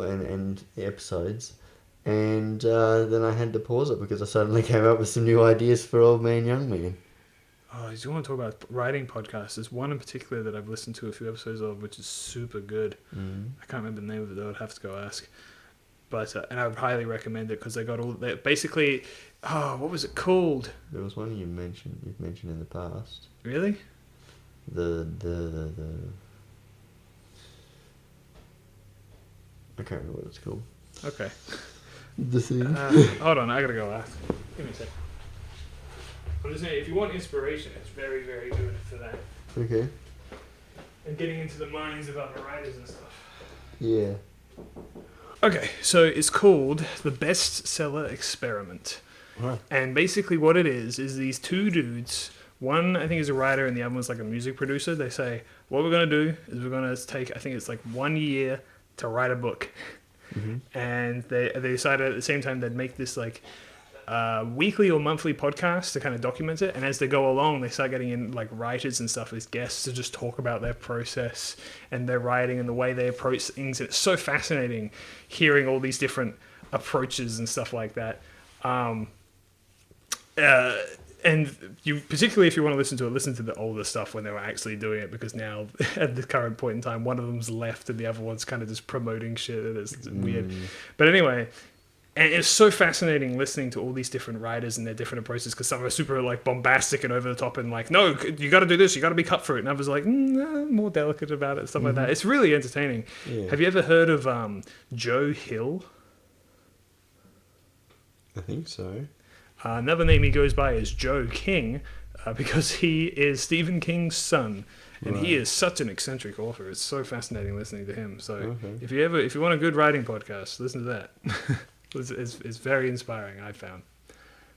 and episodes, and then I had to pause it because I suddenly came up with some new ideas for Old Man Young Man. Oh, do you want to talk about writing podcasts? There's one in particular that I've listened to a few episodes of, which is super good. I can't remember the name of it though. I'd have to go ask. But and I would highly recommend it because they got all that. Basically, what was it called? There was one you've mentioned in the past. Really? The I can't remember what it's called. Okay. The thing. Hold on, I gotta go ask. Give me a sec. I'm just saying, if you want inspiration, it's very, very good for that. Okay. And getting into the minds of other writers and stuff. Yeah. Okay, so it's called The Bestseller Experiment. Right. And basically what it is these two dudes, one I think is a writer and the other one's like a music producer. They say, what we're going to do is we're going to take, I think it's like 1 year to write a book. And they decided at the same time they'd make this like weekly or monthly podcast to kind of document it. And as they go along, they start getting in like writers and stuff as guests to just talk about their process and their writing and the way they approach things. And it's so fascinating hearing all these different approaches and stuff like that. And you, particularly if you want to listen to the older stuff when they were actually doing it, because now at the current point in time, one of them's left and the other one's kind of just promoting shit, and it's weird. But anyway, and it's so fascinating listening to all these different writers and their different approaches, because some are super like bombastic and over the top and like, no, you got to do this, you got to be cutthroat, and others are like, more delicate about it, stuff like that. It's really entertaining. Yeah. Have you ever heard of Joe Hill? I think so. Another name he goes by is Joe King, because he is Stephen King's son, and he is such an eccentric author. It's so fascinating listening to him. So if you want a good writing podcast, listen to that. it's very inspiring. I found.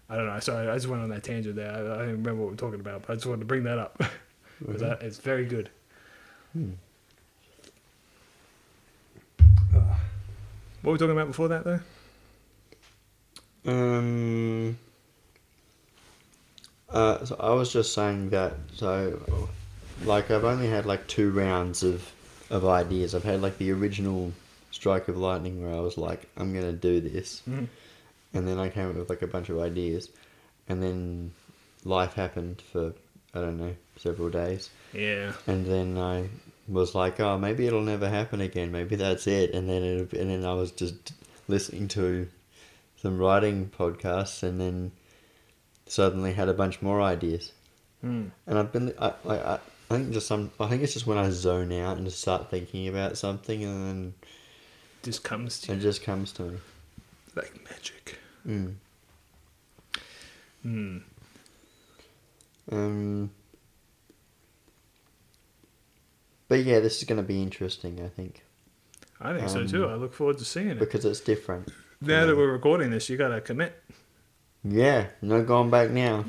I don't know. Sorry, I just went on that tangent there. I don't remember what we're talking about, but I just wanted to bring that up because it's very good. What were we talking about before that, though? So I was just saying that, so, like, I've only had, like, 2 rounds of ideas. I've had, like, the original strike of lightning where I was like, I'm going to do this. And then I came up with, like, a bunch of ideas. And then life happened for, I don't know, several days. Yeah. And then I was like, oh, maybe it'll never happen again. Maybe that's it. And then I was just listening to some writing podcasts and then suddenly had a bunch more ideas. And I've been, I think it's just when I zone out and just start thinking about something and then Just comes to you. it just comes to me. Like magic. But yeah, this is going to be interesting, I think. I think so too. I look forward to seeing it. Because it's different. Now that we're recording this, you got to commit. Yeah, no going back now.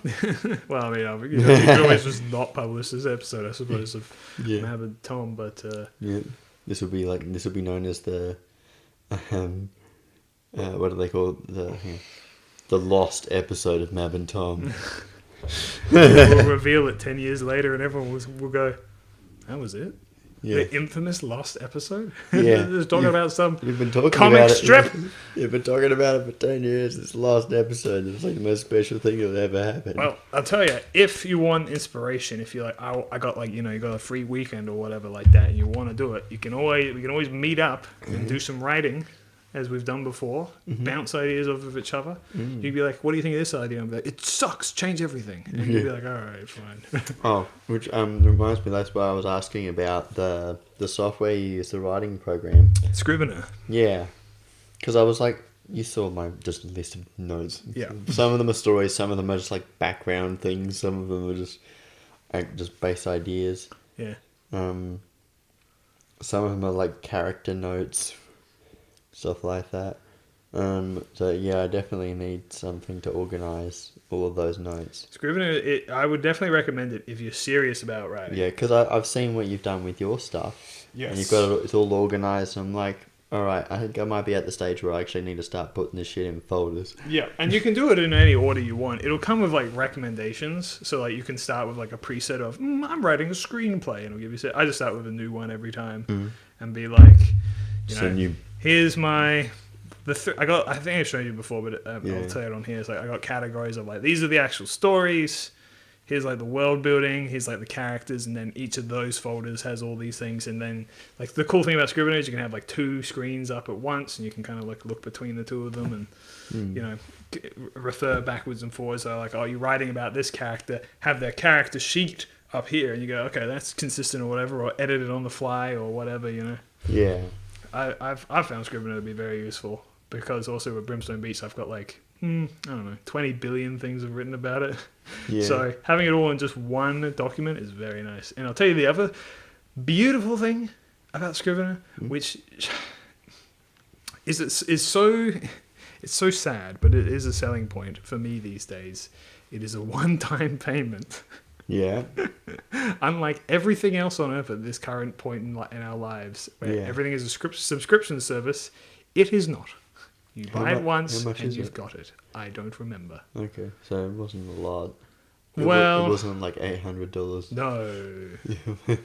Well, I mean, you can always just not publish this episode, I suppose, of Yeah. Mab and Tom, but... Yeah, this will be known as the, what do they call it? The lost episode of Mab and Tom. we'll reveal it 10 years later and everyone will go, that was it? Yeah. The infamous lost episode? Yeah. Just talking about some You've been talking comic about strip. You've been talking about it for 10 years. This last episode, it's like the most special thing that ever happened. Well, I'll tell you, if you want inspiration, if you're like, I got like, you got a free weekend or whatever like that, and you want to do it, we can always meet up and do some writing, as we've done before, bounce ideas off of each other. You'd be like, what do you think of this idea? And I'd be like, it sucks, change everything. And you'd be like, all right, fine. Oh, which reminds me, that's why I was asking about the software you use, the writing program. Scrivener. Yeah, because I was like, you saw my just list of notes. Yeah. Some of them are stories, some of them are just like background things, some of them are just base ideas. Yeah. Some of them are like character notes, stuff like that. So yeah, I definitely need something to organize all of those notes. Scrivener, I would definitely recommend it if you're serious about writing. Yeah, because I've seen what you've done with your stuff. Yes. And you've got it's all organized. And I'm like, Alright, I think I might be at the stage where I actually need to start putting this shit in folders. Yeah, and you can do it in any order you want. It'll come with like recommendations, so like you can start with like a preset of I'm writing a screenplay, and it'll give you. I just start with a new one every time, and be like, here's my I think I've shown you before, but I'll tell it on here. It's like I got categories of like these are the actual stories. Here's like the world building, here's like the characters, and then each of those folders has all these things. And then like the cool thing about Scrivener is you can have like 2 screens up at once, and you can kind of like look between the 2 of them and refer backwards and forwards. So like, oh, you're writing about this character, have their character sheet up here, and you go, okay, that's consistent or whatever, or edit it on the fly or whatever, Yeah. I've found Scrivener to be very useful because also with Brimstone Beach I've got like I don't know, 20 billion things I've written about it. Yeah. So having it all in just one document is very nice. And I'll tell you the other beautiful thing about Scrivener, which is so sad, but it is a selling point for me these days. It is a one-time payment. Yeah. Unlike everything else on earth at this current point in our lives, where everything is a subscription service, it is not. You buy it once and you've got it. I don't remember. Okay, so it wasn't a lot. It wasn't like $800. No. No.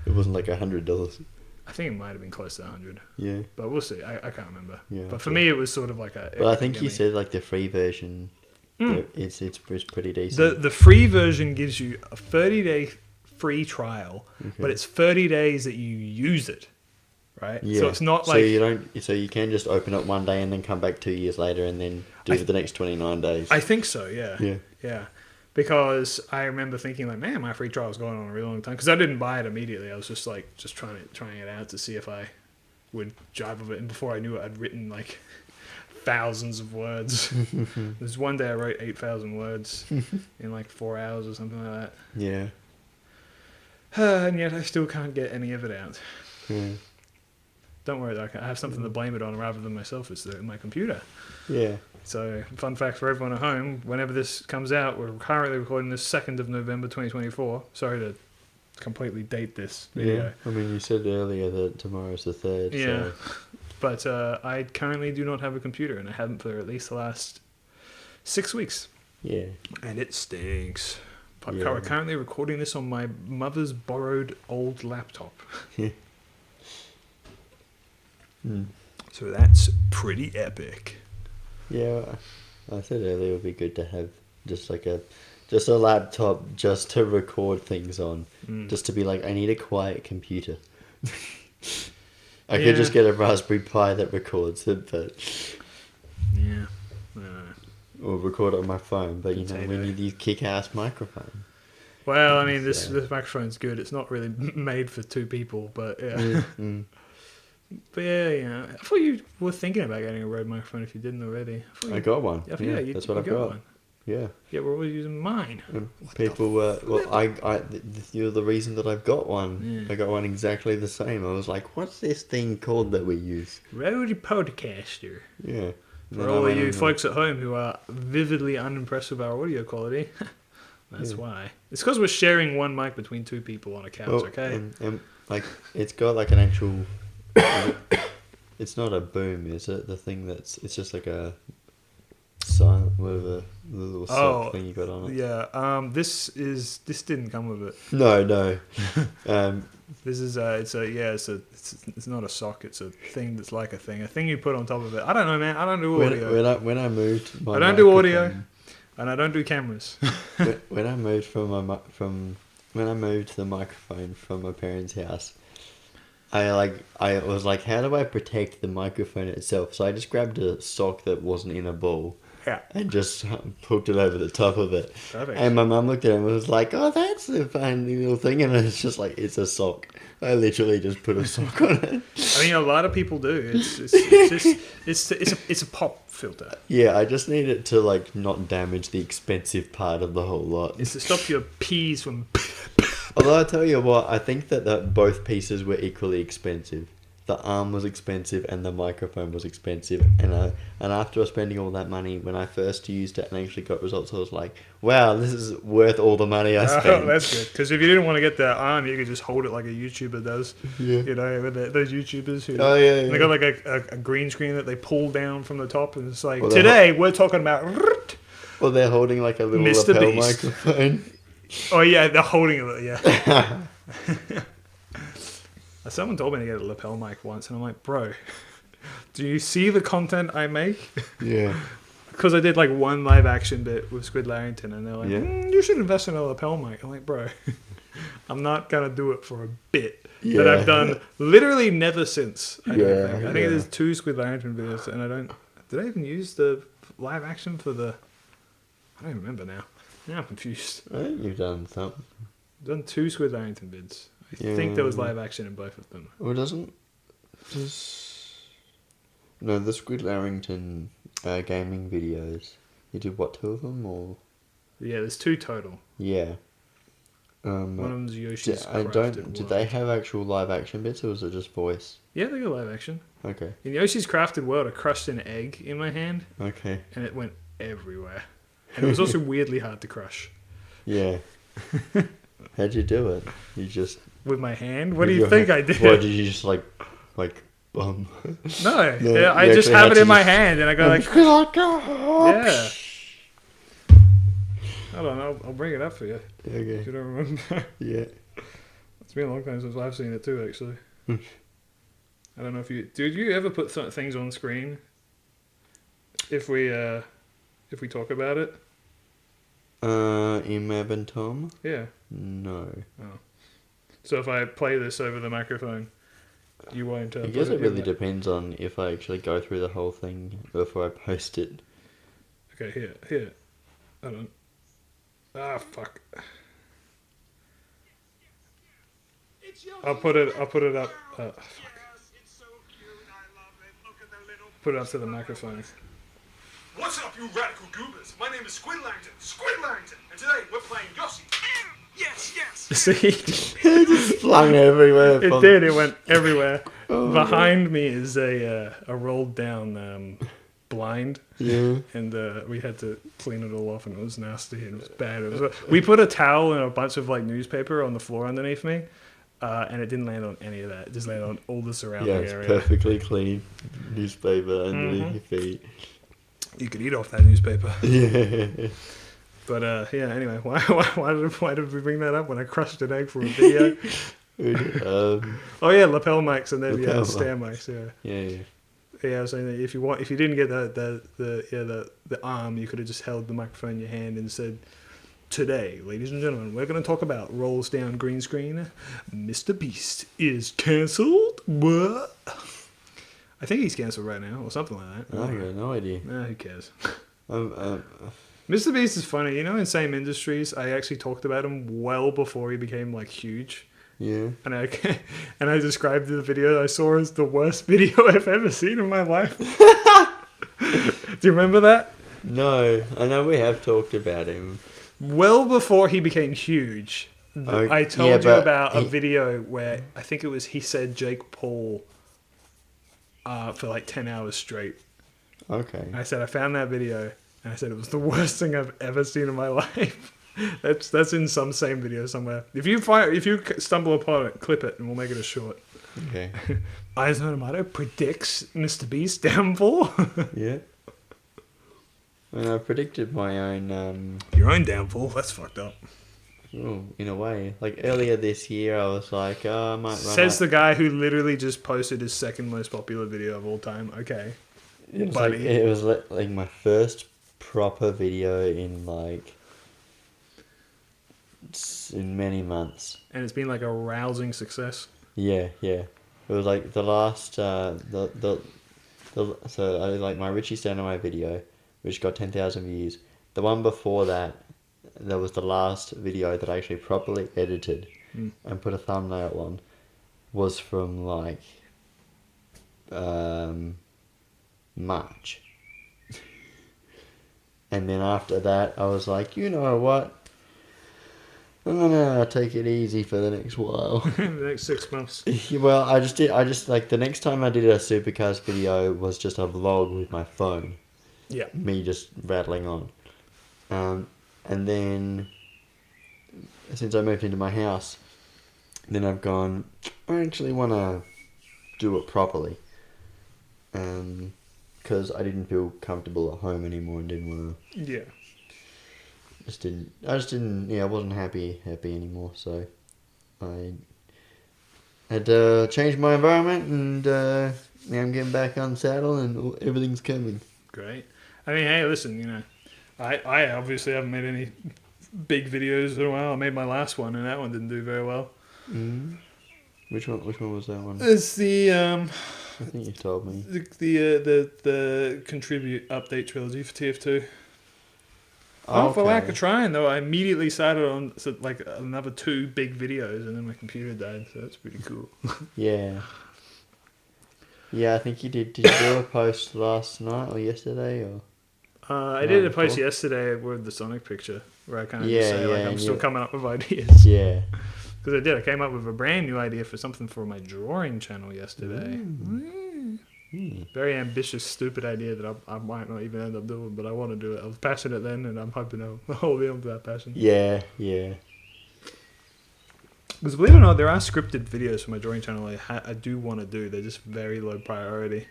It wasn't like $100. I think it might have been close to 100. Yeah. But we'll see. I can't remember. Yeah. But for me, it was sort of like a. But I think you said like the free version. It's pretty decent. The free version gives you a 30-day free trial, but it's 30 days that you use it. Right? Yeah. So it's not like so you can just open it one day and then come back 2 years later and then do the next 29 days. I think so, yeah. Yeah. Yeah. Because I remember thinking like, man, my free trial was going on a really long time because I didn't buy it immediately. I was just trying it out to see if I would jive with it, and before I knew it I'd written like thousands of words. There's one day I wrote 8,000 words in like 4 hours or something like that. Yeah. And yet I still can't get any of it out. Yeah. Don't worry, though. I have something to blame it on rather than myself. It's my computer. Yeah. So, fun fact for everyone at home, whenever this comes out, we're currently recording this 2nd of November 2024. Sorry to completely date this video. Yeah. I mean, you said earlier that tomorrow's the 3rd. Yeah. So. But I currently do not have a computer, and I haven't for at least the last 6 weeks. Yeah. And it stinks. We're currently recording this on my mother's borrowed old laptop. Yeah. So that's pretty epic. Yeah, I said earlier it would be good to have just a laptop just to record things on. Just to be like, I need a quiet computer. I could just get a Raspberry Pi that records it, but... Yeah. Or record it on my phone, but we need these kick-ass microphones. Well, I mean, this microphone's good. It's not really made for 2 people, but yeah. But yeah. I thought you were thinking about getting a Rode microphone if you didn't already. I got one. Yeah, that's what I've got. One. Yeah. Yeah, we're always using mine. People were... you're the reason that I've got one. Yeah. I got one exactly the same. I was like, what's this thing called that we use? Rode Podcaster. Yeah. For all of you folks at home who are vividly unimpressed with our audio quality, that's why. It's because we're sharing one mic between 2 people on a couch, okay? And like, it's got like an actual... It's not a boom, is it? The thing it's just like a silent with a little sock thing you got on it. Yeah. This didn't come with it. No. This is it's not a sock. It's a thing that's like a thing you put on top of it. I don't know, man. I don't do audio. When I moved, I don't do audio, and I don't do cameras. when I moved when I moved the microphone from my parents' house, I was like, how do I protect the microphone itself? So I just grabbed a sock that wasn't in a ball. Yeah. And just hooked it over the top of it. Perfect. And my mum looked at it and was like, oh, that's a funny little thing. And it's just like, it's a sock. I literally just put a sock on it. I mean, a lot of people do. It's a pop filter. Yeah, I just need it to like not damage the expensive part of the whole lot. It's to stop your peas from... Although I tell you what, I think that both pieces were equally expensive. the arm was expensive and the microphone was expensive, and after spending all that money, when I first used it and actually got results, I was like, wow, this is worth all the money I spent. Oh, that's good. Because if you didn't want to get the arm, you could just hold it like a YouTuber does. Yeah. You know, with those YouTubers who Oh, yeah, they got like a green screen that they pull down from the top, and it's like, Well, today we're talking about. Well, they're holding like a little Mr. lapel Beast. microphone. Oh yeah, they're holding it. Yeah. Someone told me to get a lapel mic once, and I'm like, bro, do you see the content I make? Yeah. Because I did like one live action bit with Squid Larrington, and they're like, Yeah. you should invest in a lapel mic. I'm like, bro, I'm not gonna do it for a bit that Yeah. I've done literally never since. I Yeah, don't think. I think yeah. there's 2 Squid Larrington videos, and I don't. Did I even use the live action for the? I don't remember now. Now I'm confused. I think you've done something. I've done 2 Squid Larrington bids. I think there was live action in both of them. Well, doesn't... No, the Squid Larrington gaming videos. You did what, 2 of them, or...? Yeah, there's 2 total. Yeah. One of them's Yoshi's Crafted Did World. they have actual live action bits, or was it just voice? Yeah, they got live action. Okay. In Yoshi's Crafted World, I crushed an egg in my hand, Okay. and it went everywhere. And it was also weirdly hard to crush. Yeah. How'd you do it? You just... With my hand? What do with you your think hand- I did? What, did you just like... No, No, yeah, I you just actually have had it to in my just- hand, and I go like, Yeah. yeah. Hold on, I'll bring it up for you. If Okay. you don't remember. Yeah. It's been a long time since I've seen it too, actually. Hmm. I don't know if you... Did you ever put things on screen? If we talk about it? In Mab and Tom? Yeah. No. Oh. So if I play this over the microphone, you won't... I guess it really depends on if I actually go through the whole thing before I post it. Okay, here. Hold on. Ah, fuck. I'll put it up. Fuck. Put it up to the microphone. What's up, you radical goobers? My name is Squid Larrington, and today we're playing Yoshi. Yes, yes. See? It just flung everywhere. It did. It went everywhere. Oh, Behind me is a rolled down blind, Yeah. and we had to clean it all off, and it was nasty and it was bad. We put a towel and a bunch of like newspaper on the floor underneath me, and it didn't land on any of that. It just landed on all the surrounding Yeah, it's area. perfectly clean newspaper underneath Mhm. your feet. You could eat off that newspaper. Yeah. But yeah. Anyway, why did we bring that up when I crushed an egg for a video? Oh yeah, lapel mics, and then Lapel stand mics. Yeah. Yeah. Yeah, I was saying that if you didn't get the arm, you could have just held the microphone in your hand and said, "Today, ladies and gentlemen, we're going to talk about rolls down green screen. Mr. Beast is cancelled. What? I think he's cancelled right now, or something like that. I got no idea. Nah, who cares? Um, Mr. Beast is funny. You know, in Same Industries, I actually talked about him well before he became like huge. yeah. And I described the video I saw as the worst video I've ever seen in my life. Do you remember that? No, I know we have talked about him. Well before he became huge, I told yeah, you but about a video where I think it was he said Jake Paul for like 10 hours straight. Okay. I said I found that video, and I said it was the worst thing I've ever seen in my life. That's in some Same video somewhere. If you stumble upon it, clip it, and we'll make it a short. Okay. Aizonomato predicts Mr. Beast's downfall. Yeah. And I predicted my own, Your own downfall? That's fucked up. oh, in a way. Like earlier this year, I was like, oh, I might run Says out. the guy who literally just posted his second most popular video of all time. Okay. It was buddy. like, it was like my first proper video in like in many months. And it's been like a rousing success. Yeah, yeah. It was like the last so I like my Richie Stanaway video, which got 10,000 views. The one before that, that was the last video that I actually properly edited and put a thumbnail on, was from like March. And then after that, I was like, you know what? Oh no, I'll take it easy for the next while. The next 6 months. Well, I just like the next time I did a supercars video was just a vlog with my phone. Yeah. Me just rattling on. And then since I moved into my house, then I've gone, I actually want to do it properly. Because I didn't feel comfortable at home anymore and didn't want to. Yeah. I just didn't. Yeah, I wasn't happy anymore. So I had to change my environment, and now I'm getting back on saddle, and everything's coming. Great. I mean, hey, listen, you know, I obviously haven't made any big videos in a while. I made my last one, and that one didn't do very well. Mm. Which one was that one? It's the I think you told me. the contribute update trilogy for TF2. Oh, for lack of trying though, I immediately started on like another 2 big videos, and then my computer died. So that's pretty cool. Yeah. Yeah, I think you did. Did you do a post last night or yesterday or? I did a post yesterday with the Sonic picture where I kind of Yeah, just say like yeah, I'm still yeah. coming up with ideas. Yeah. Because I did. I came up with a brand new idea for something for my drawing channel yesterday. Very ambitious, stupid idea that I might not even end up doing, but I want to do it. I was passionate then, and I'm hoping I'll hold on to that passion. Yeah, yeah. Because believe it or not, there are scripted videos for my drawing channel I do want to do. They're just very low priority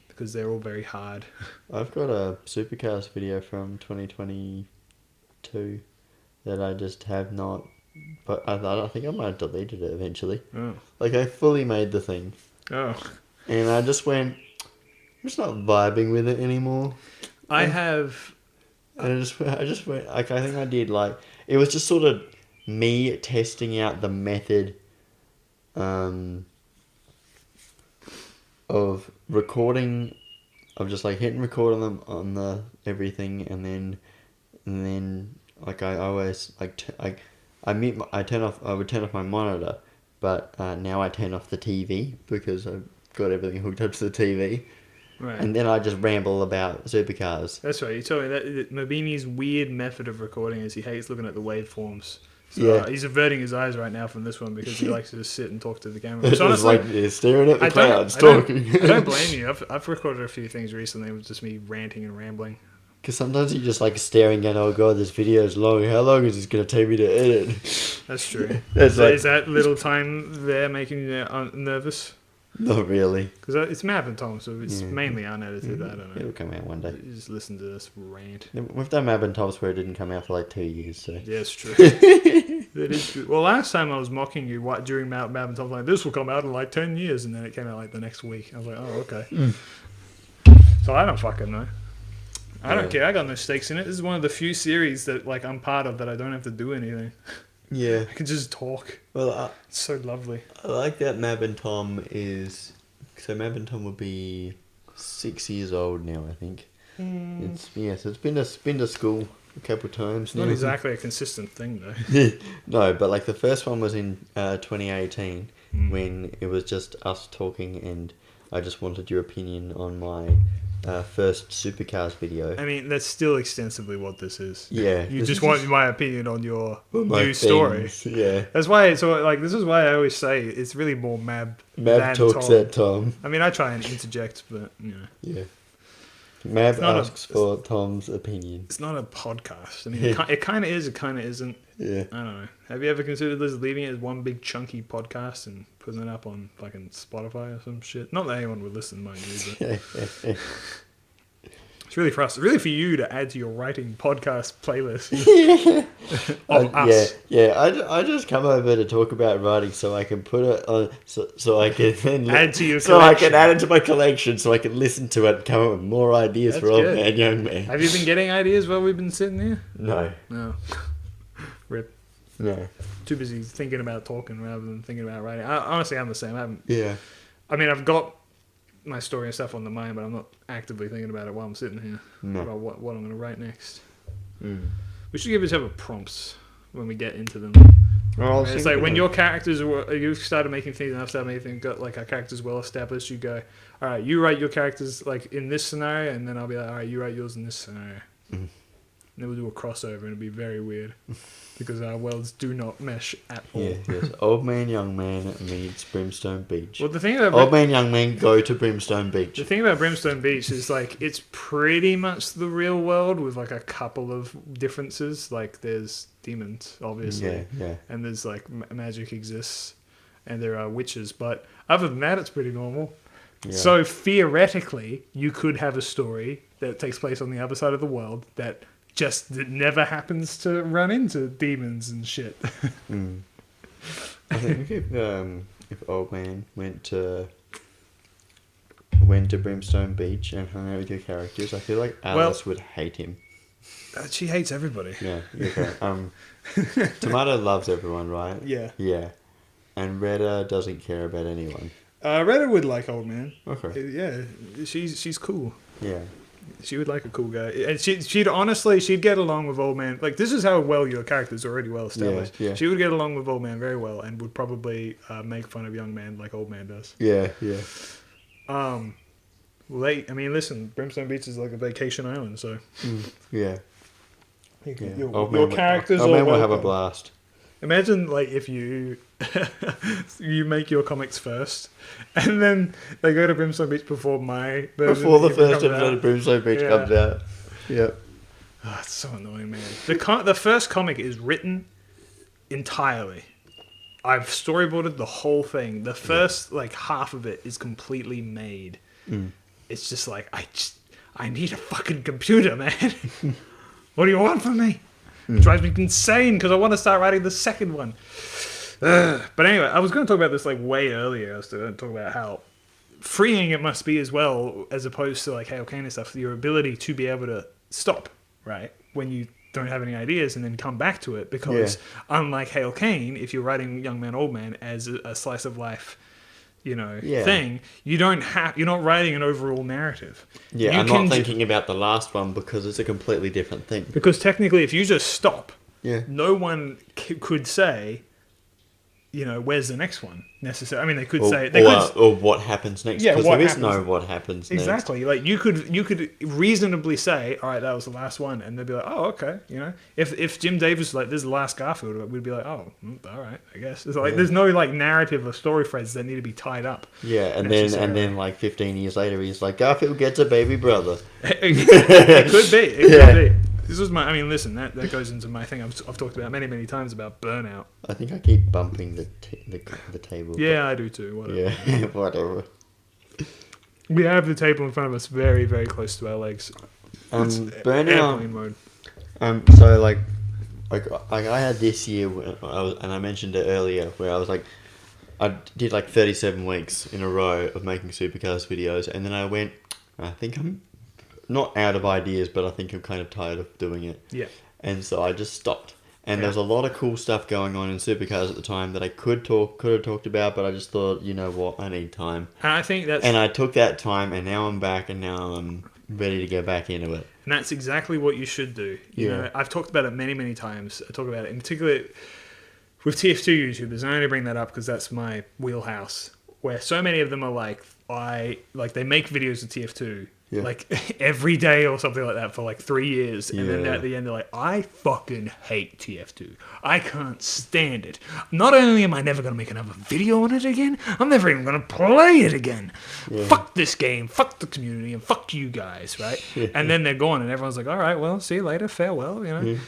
because they're all very hard. I've got a supercars video from 2022 that I just have not. But I think I might have deleted it eventually. Oh. Like I fully made the thing. Oh. And I just went, I'm just not vibing with it anymore. I have. And I just went, like, I think I did, like, it was just sort of me testing out the method of recording, of just, like, hitting record on the everything, and then, like, I always, like, I would turn off my monitor, but now I turn off the TV because I've got everything hooked up to the TV. Right. And then I just ramble about supercars. That's right. You told me that Mabeanie's weird method of recording is he hates looking at the waveforms. So Yeah. he's averting his eyes right now from this one because he likes to just sit and talk to the camera. Which It's honestly, like staring at the clouds, I don't talking. blame you. I've recorded a few things recently with just me ranting and rambling. Because sometimes you're just like staring at, oh god, this video is long. How long is this going to take me to edit? That's true. It's like, Is that little time there making you nervous? not really. Because it's Mab and Tom, so it's mainly unedited. I don't know. It'll come out one day. You just listen to this rant. We've done Mab and Tom's where it didn't come out for like 2 years, so. Yeah, it's true. That is true. Well, last time I was mocking you during Mab and Tom, like, this will come out in like 10 years, and then it came out like the next week. I was like, oh, okay. So I don't fucking know. I don't care. I got no stakes in it. This is one of the few series that like I'm part of that I don't have to do anything. Yeah. I can just talk. Well, It's so lovely. I like that Mab and Tom is... So Mab and Tom will be 6 years old now, I think. So it's been to school a couple of times. It's not exactly a consistent thing, though. No, but like the first one was in 2018 when it was just us talking, and I just wanted your opinion on my first supercars video. I mean, that's still extensively what this is. Yeah. You just want my opinion on your my new story. things, yeah. That's why it's like this is why I always say it's really more Mab than talks Tom. at Tom. I mean, I try and interject, but you know. Yeah. Mab asks for Tom's opinion. It's not a podcast. I mean, it kind of is. It kind of isn't. Yeah. I don't know. Have you ever considered just leaving it as one big chunky podcast and putting it up on fucking Spotify or some shit? Not that anyone would listen, mind you, but it's really for us. Really for you to add to your writing podcast playlist of us. Yeah. I just come over to talk about writing so I can put it on, so I can then Add to your so I collection. can add it to my collection, so I can listen to it and come up with more ideas That's for old good. man, young man. Have you been getting ideas while we've been sitting here? No. No. Rip. No. Too busy thinking about talking rather than thinking about writing. Honestly, I'm the same. Yeah. I mean, I've got my story and stuff on the mind, but I'm not actively thinking about it while I'm sitting here. No. About what I'm going to write next. Mm. We should give each other prompts when we get into them. Well, It's like when your characters you started making things and I've started making things, got like our characters well established, you go, all right, you write your characters like in this scenario, and then I'll be like, all right, you write yours in this scenario. Mm. then we'll do a crossover, and it'll be very weird because our worlds do not mesh at all. Yeah, yes. Old man, young man meets Brimstone Beach. Well, the thing about Old man, young man go to Brimstone Beach. The thing about Brimstone Beach is like it's pretty much the real world with like a couple of differences. Like there's demons, obviously, Yeah. and there's like magic exists, and there are witches. But other than that, it's pretty normal. Yeah. So theoretically, you could have a story that takes place on the other side of the world that just never happens to run into demons and shit. I think if Old Man went to Brimstone Beach and hung out with your characters, I feel like Alice would hate him. She hates everybody. Yeah, okay. Tomato loves everyone, right? Yeah. Yeah. And Retta doesn't care about anyone. Retta would like Old Man. Okay. Yeah, she's cool. Yeah. She would like a cool guy, and she'd honestly get along with Old Man. Like this is how well your character's already well established. Yeah. She would get along with Old Man very well, and would probably make fun of Young Man like Old Man does. Yeah. Listen, Brimstone Beach is like a vacation island, so Yeah. your characters Old all Man will have a welcome. blast. Imagine like if you you make your comics first, and then they go to Brimstone Beach before my version. Before the even first comes episode out. of Brimstone Beach Yeah. comes out. Yep. Oh, it's so annoying, man. The first comic is written entirely. I've storyboarded the whole thing. The first like half of it is completely made. It's just like I need a fucking computer, man. What do you want from me? It drives me insane because I want to start writing the second one. But anyway, I was going to talk about this like way earlier. I was going to talk about how freeing it must be as well, as opposed to like Hail Cain and stuff. Your ability to be able to stop, right, when you don't have any ideas and then come back to it. Because unlike Hail Cain, if you're writing Young Man, Old Man as a slice of life, thing, you're not writing an overall narrative. Yeah, You I'm can not thinking about the last one because it's a completely different thing. Because technically, if you just stop, Yeah. no one could say, where's the next one necessarily. I mean, they could say Or what happens next. Yeah, because what there is happens- no what happens next. exactly. Like you could reasonably say, all right, that was the last one, and they'd be like, oh, okay. If Jim Davis was like, this is the last Garfield, we'd be like, oh, all right, I guess. It's like there's no like narrative or story threads that need to be tied up. Yeah, and necessarily. then like 15 years later, he's like, Garfield gets a baby brother. It could be. It could be. This was my. I mean, listen. That goes into my thing. I've talked about many times about burnout. I think I keep bumping the table. Yeah, I do too. Whatever. Yeah, whatever. We have the table in front of us, very very close to our legs. It's airplane Burnout. mode. So like I had this year, and I mentioned it earlier, where I was like, I did like 37 weeks in a row of making supercars videos, and then I went, I think I'm not out of ideas, but I think I'm kind of tired of doing it. Yeah. And so I just stopped. And Yeah. there was a lot of cool stuff going on in supercars at the time that I could have talked about, but I just thought, you know what, I need time. And I think that's And I took that time, and now I'm back, and now I'm ready to go back into it. And that's exactly what you should do. You Yeah. know, I've talked about it many times. I talk about it in particular with TF2 YouTubers. And I only bring that up because that's my wheelhouse. Where so many of them are like, they make videos of TF2 Yeah. like every day or something like that for like 3 years. And then Yeah. at the end they're like, I fucking hate TF2. I can't stand it. Not only am I never going to make another video on it again, I'm never even going to play it again. Yeah. Fuck this game, fuck the community, and fuck you guys, right? And then they're gone and everyone's like, all right, well, see you later, farewell,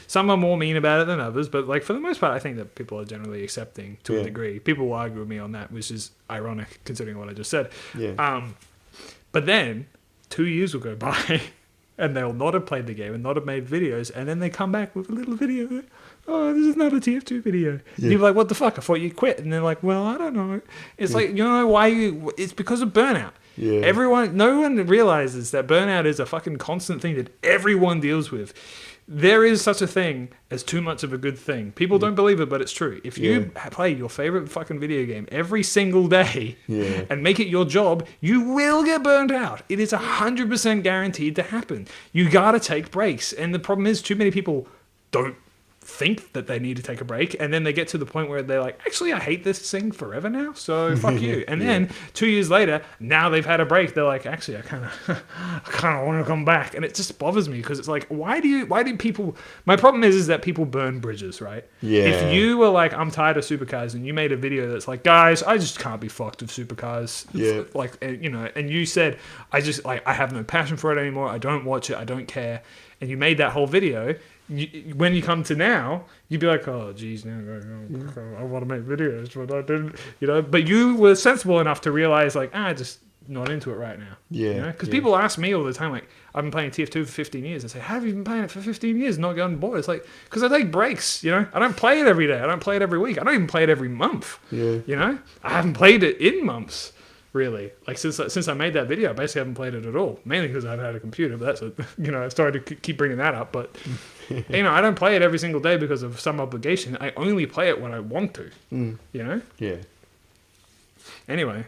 Some are more mean about it than others, but like for the most part, I think that people are generally accepting to a degree. People will argue with me on that, which is ironic considering what I just said. Yeah. But then 2 years will go by and they'll not have played the game and not have made videos, and then they come back with a little video. Oh, this is not a TF2 video. And you're like, what the fuck? I thought you quit. And they're like, well, I don't know. It's like, why it's because of burnout. Yeah. No one realizes that burnout is a fucking constant thing that everyone deals with. There is such a thing as too much of a good thing. People don't believe it, but it's true. If you play your favorite fucking video game every single day and make it your job, you will get burned out. It is 100% guaranteed to happen. You gotta take breaks. And the problem is too many people don't think that they need to take a break, and then they get to the point where they're like, actually, I hate this thing forever now, so fuck you. And then 2 years later, now they've had a break, they're like, actually, I kind of want to come back, and it just bothers me because it's like, why do people? My problem is that people burn bridges, right? Yeah. If you were like, I'm tired of supercars, and you made a video that's like, guys, I just can't be fucked with supercars, Yeah. like, you know, and you said, I just like, I have no passion for it anymore, I don't watch it, I don't care, and you made that whole video. When you come to now, you'd be like, oh, geez, now I want to make videos, but I didn't, you know. But you were sensible enough to realize, like, just not into it right now. Yeah. You know? Because people ask me all the time, like, I've been playing TF2 for 15 years. I say, how have you been playing it for 15 years, not getting bored? It's like, because I take breaks, you know. I don't play it every day. I don't play it every week. I don't even play it every month. Yeah. You know. I haven't played it in months. Really, like since I made that video, I basically haven't played it at all. Mainly because I've had a computer, but I started to keep bringing that up. But you know, I don't play it every single day because of some obligation. I only play it when I want to. You know. Yeah. Anyway,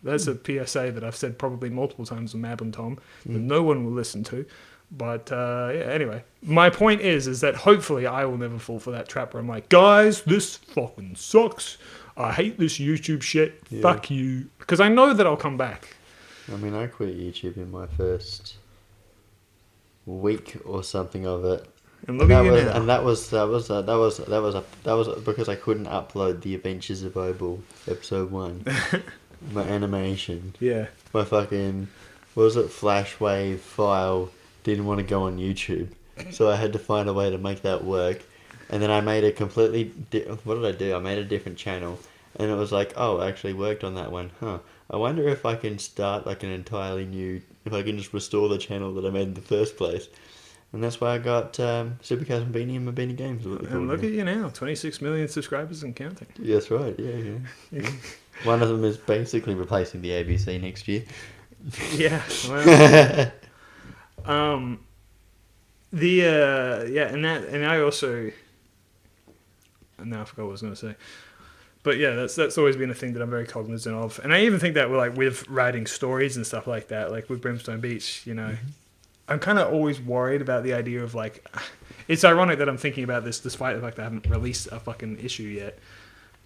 that's a PSA that I've said probably multiple times on Mab and Tom that no one will listen to. But yeah, anyway, my point is that hopefully I will never fall for that trap where I'm like, guys, this fucking sucks. I hate this YouTube shit. Yeah. Fuck you. Because I know that I'll come back. I mean, I quit YouTube in my first week or something of it. And look at you now. And that was because I couldn't upload the Adventures of Obel episode 1, my animation. Yeah. My fucking Flash Wave file didn't want to go on YouTube, so I had to find a way to make that work. And then I made a completely... what did I do? I made a different channel. And it was like, oh, I actually worked on that one. Huh. I wonder if I can start like an entirely new... If I can just restore the channel that I made in the first place. And that's why I got Supercars and Beanie and Mabeanie Games. And look at you now. 26 million subscribers and counting. Yeah, that's right. Yeah. One of them is basically replacing the ABC next year. Yeah. Well, and I also... And now I forgot what I was going to say. But yeah, that's always been a thing that I'm very cognizant of. And I even think that with writing stories and stuff like that, like with Brimstone Beach, you know, I'm kind of always worried about the idea of like, it's ironic that I'm thinking about this despite the fact that I haven't released a fucking issue yet.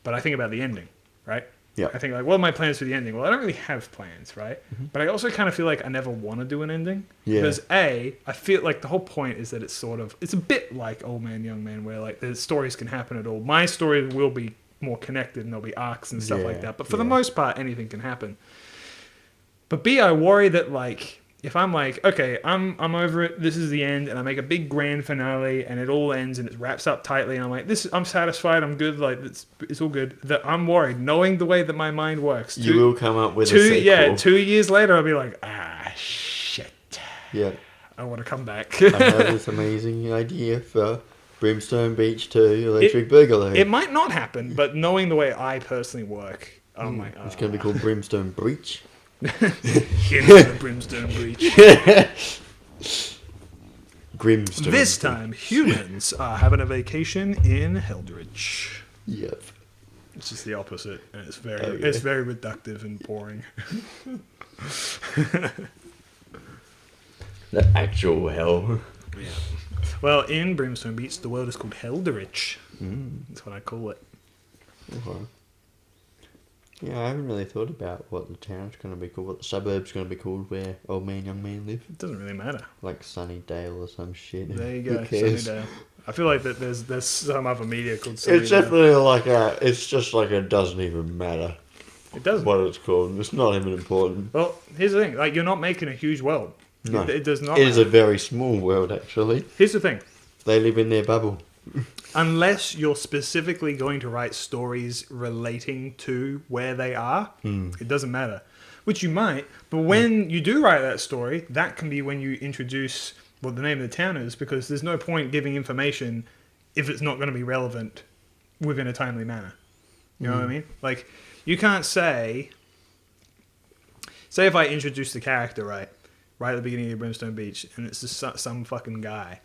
But I think about the ending, right? Yeah. I think like, what are my plans for the ending? Well, I don't really have plans, right? But I also kind of feel like I never want to do an ending. Yeah. Because I feel like the whole point is that it's a bit like Old Man, Young Man, where like the stories can happen at all. My story will be more connected and there'll be arcs and stuff like that. But for the most part, anything can happen. But I worry that like, if I'm like, okay, I'm over it, this is the end, and I make a big grand finale, and it all ends, and it wraps up tightly, and I'm like, I'm satisfied, I'm good, like, it's all good, that I'm worried, knowing the way that my mind works. You will come up with a sequel. Yeah, 2 years later, I'll be like, shit. Yeah. I want to come back. I have this amazing idea for Brimstone Beach 2 Electric Boogaloo. It might not happen, but knowing the way I personally work, I'm like, It's going to be called Brimstone Breach. into the Brimstone Breach. Grimstone. This time, humans are having a vacation in Heldridge. Yep. It's just the opposite, and it's very Oh, yeah. it's very reductive and boring. The actual hell. Yeah. Well, in Brimstone Beach, the world is called Heldridge. That's what I call it. Okay. Yeah, I haven't really thought about what the town's going to be called, what the suburb's going to be called where Old Man, Young Man live. It doesn't really matter. Like Sunnydale or some shit. There you Who go, cares? Sunnydale. I feel like that there's some other media called Sunnydale. It's definitely like it's just like it doesn't even matter It doesn't. what it's called. It's not even important. Well, here's the thing. Like, you're not making a huge world. No. It does not It is a matter. very small world, actually. Here's the thing. They live in their bubble. Unless you're specifically going to write stories relating to where they are, it doesn't matter. Which you might, but when you do write that story, that can be when you introduce what the name of the town is, because there's no point giving information if it's not going to be relevant within a timely manner. You know what I mean? Like, you can't say if I introduce the character right at the beginning of Brimstone Beach, and it's just some fucking guy,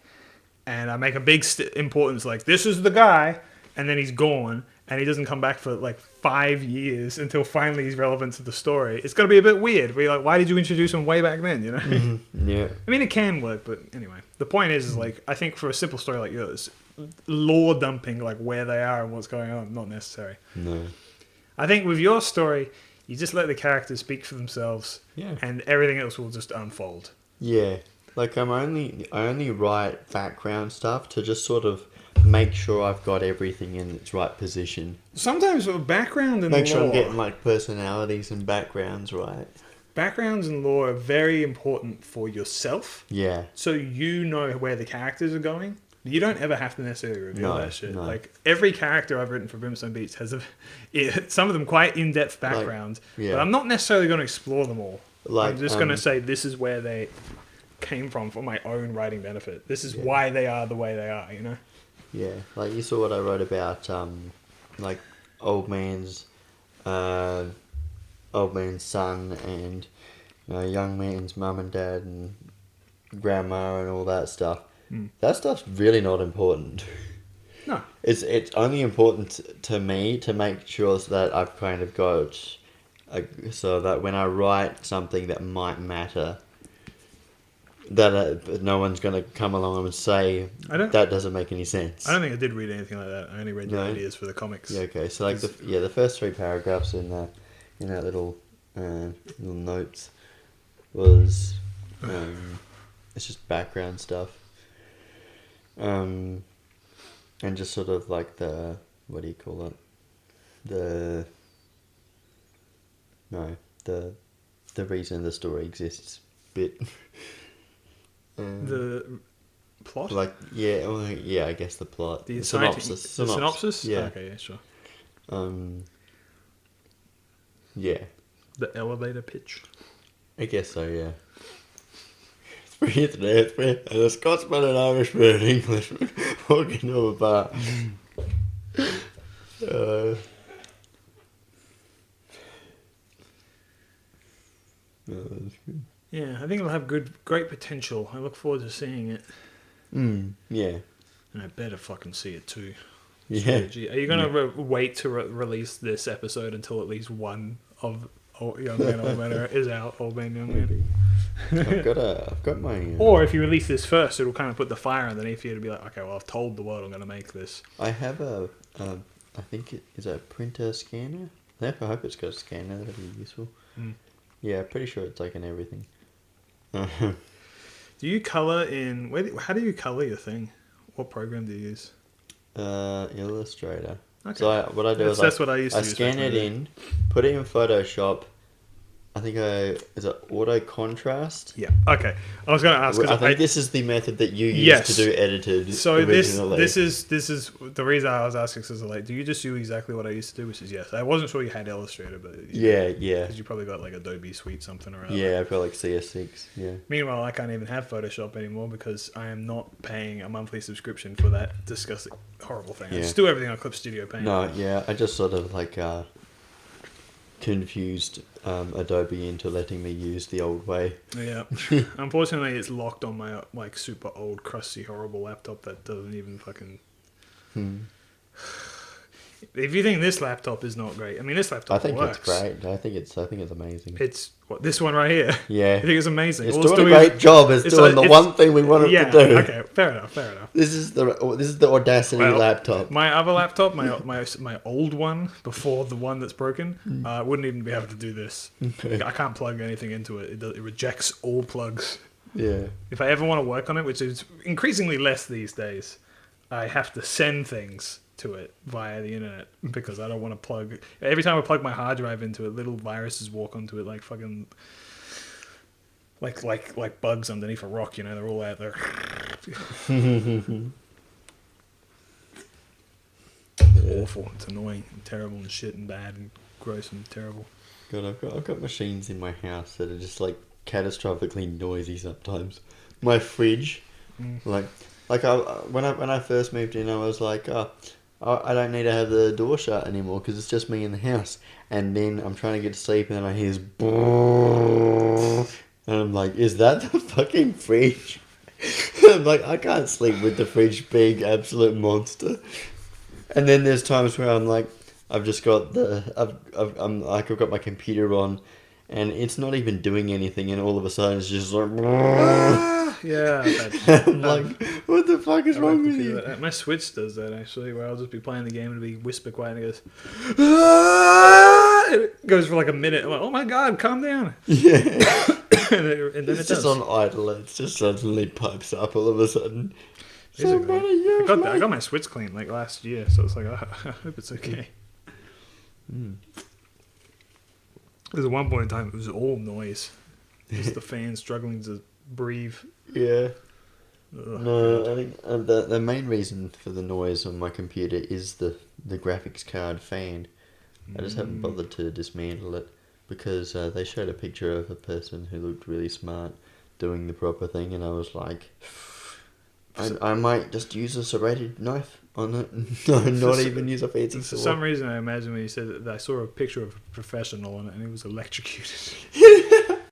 and I make a big importance like, this is the guy, and then he's gone, and he doesn't come back for like 5 years until finally he's relevant to the story. It's going to be a bit weird. We're like, why did you introduce him way back then, you know? Yeah. I mean, it can work, but anyway. The point is like, I think for a simple story like yours, lore dumping like where they are and what's going on. Not necessary. No. I think with your story, you just let the characters speak for themselves, Yeah. and everything else will just unfold. Yeah. Like I only write background stuff to just sort of make sure I've got everything in its right position. Sometimes with background and Make lore, sure I'm getting like personalities and backgrounds right. backgrounds and lore are very important for yourself, Yeah. so you know where the characters are going. You don't ever have to necessarily reveal No, that shit. no. Like every character I've written for Brimstone Beats has some of them quite in-depth backgrounds, yeah. but I'm not necessarily going to explore them all. Like, I'm just going to say this is where they came from for my own writing benefit. This is why they are the way they are, you know? Yeah, like you saw what I wrote about, like old man's son and young man's mum and dad and grandma and all that stuff. That stuff's really not important. No. It's only important to me to make sure that I've kind of got so that when I write something that might matter, that no one's going to come along and say that doesn't make any sense. I don't think I did read anything like that. I only read your No? ideas for the comics. Yeah, okay. So like the first 3 paragraphs in that little notes was it's just background stuff. And just sort of like the what do you call it? The reason the story exists bit. The plot? Like I guess the plot. The synopsis. The synopsis? Yeah. Okay, yeah, sure. Yeah. The elevator pitch. I guess so, yeah. It's pretty. And a Scotsman, an Irishman, an Englishman walking to a bar. Yeah, I think it'll have great potential. I look forward to seeing it. Yeah. And I better fucking see it too. Yeah. Gee, are you going to wait to release this episode until at least one of Young Man, Old Man is out? Old Man, Young Man? I've got my... Or if you release this first, it'll kind of put the fire underneath you to be like, okay, well, I've told the world I'm going to make this. I have I think it is a printer scanner. I hope it's got a scanner. That'd be useful. Yeah, pretty sure it's like in everything. Do you color in... How do you color your thing? What program do you use? Illustrator. Okay. So what I do is what I used to use scan back it in, put it in Photoshop. I think is it auto contrast? Yeah. Okay. I was going to ask. I think this is the method that you used to do edited. So originally. this is the reason I was asking. Because like, do you just do exactly what I used to do? Which is yes. I wasn't sure you had Illustrator, but yeah. Because you probably got like Adobe Suite something around. Yeah, I've got like CS6. Yeah. Meanwhile, I can't even have Photoshop anymore because I am not paying a monthly subscription for that disgusting, horrible thing. I just do everything on Clip Studio Paint. No, yeah, I just sort of like confused Adobe into letting me use the old way. Yeah. Unfortunately, it's locked on my like super old, crusty, horrible laptop that doesn't even fucking. If you think this laptop is not great, I mean, this laptop I think works. it's great. I think it's amazing. It's this one right here. Yeah. I think it's amazing. It's doing a great job. It's doing the one thing we wanted to do. Okay, fair enough. This is the Audacity laptop. My other laptop, my old one before the one that's broken, wouldn't even be able to do this. Okay. I can't plug anything into it. It rejects all plugs. Yeah. If I ever want to work on it, which is increasingly less these days, I have to send things to it via the internet because I don't want to plug. Every time I plug my hard drive into it, little viruses walk onto it like fucking like bugs underneath a rock. You know, they're all out there. Awful. It's annoying and terrible and shit and bad and gross and terrible. God, I've got machines in my house that are just like catastrophically noisy sometimes. My fridge, when I first moved in, I was like, I don't need to have the door shut anymore because it's just me in the house. And then I'm trying to get to sleep and then I hear this and I'm like, is that the fucking fridge? I'm like, I can't sleep with the fridge being absolute monster. And then there's times where I'm like, I've got my computer on and it's not even doing anything and all of a sudden it's just like Yeah. I'm like, what the fuck is wrong with you? My Switch does that actually, where I'll just be playing the game and it'll be whisper quiet and it goes, "Ah!" And it goes for like a minute. I'm like, oh my god, calm down. Yeah. And then It's it just does. on idle. It just suddenly pipes up all of a sudden. Basically. Somebody I use got my... my Switch clean like last year, so it's like, I hope it's okay. Because at one point in time, it was all noise. Just the fan struggling to breathe. Yeah. Ugh, No, God. I think the main reason for the noise on my computer is the graphics card fan. I just haven't bothered to dismantle it because they showed a picture of a person who looked really smart doing the proper thing, and I was like, I might just use a serrated knife on it, not even use a fancy For saw. some reason, I imagine when you said that I saw a picture of a professional on it and he was electrocuted.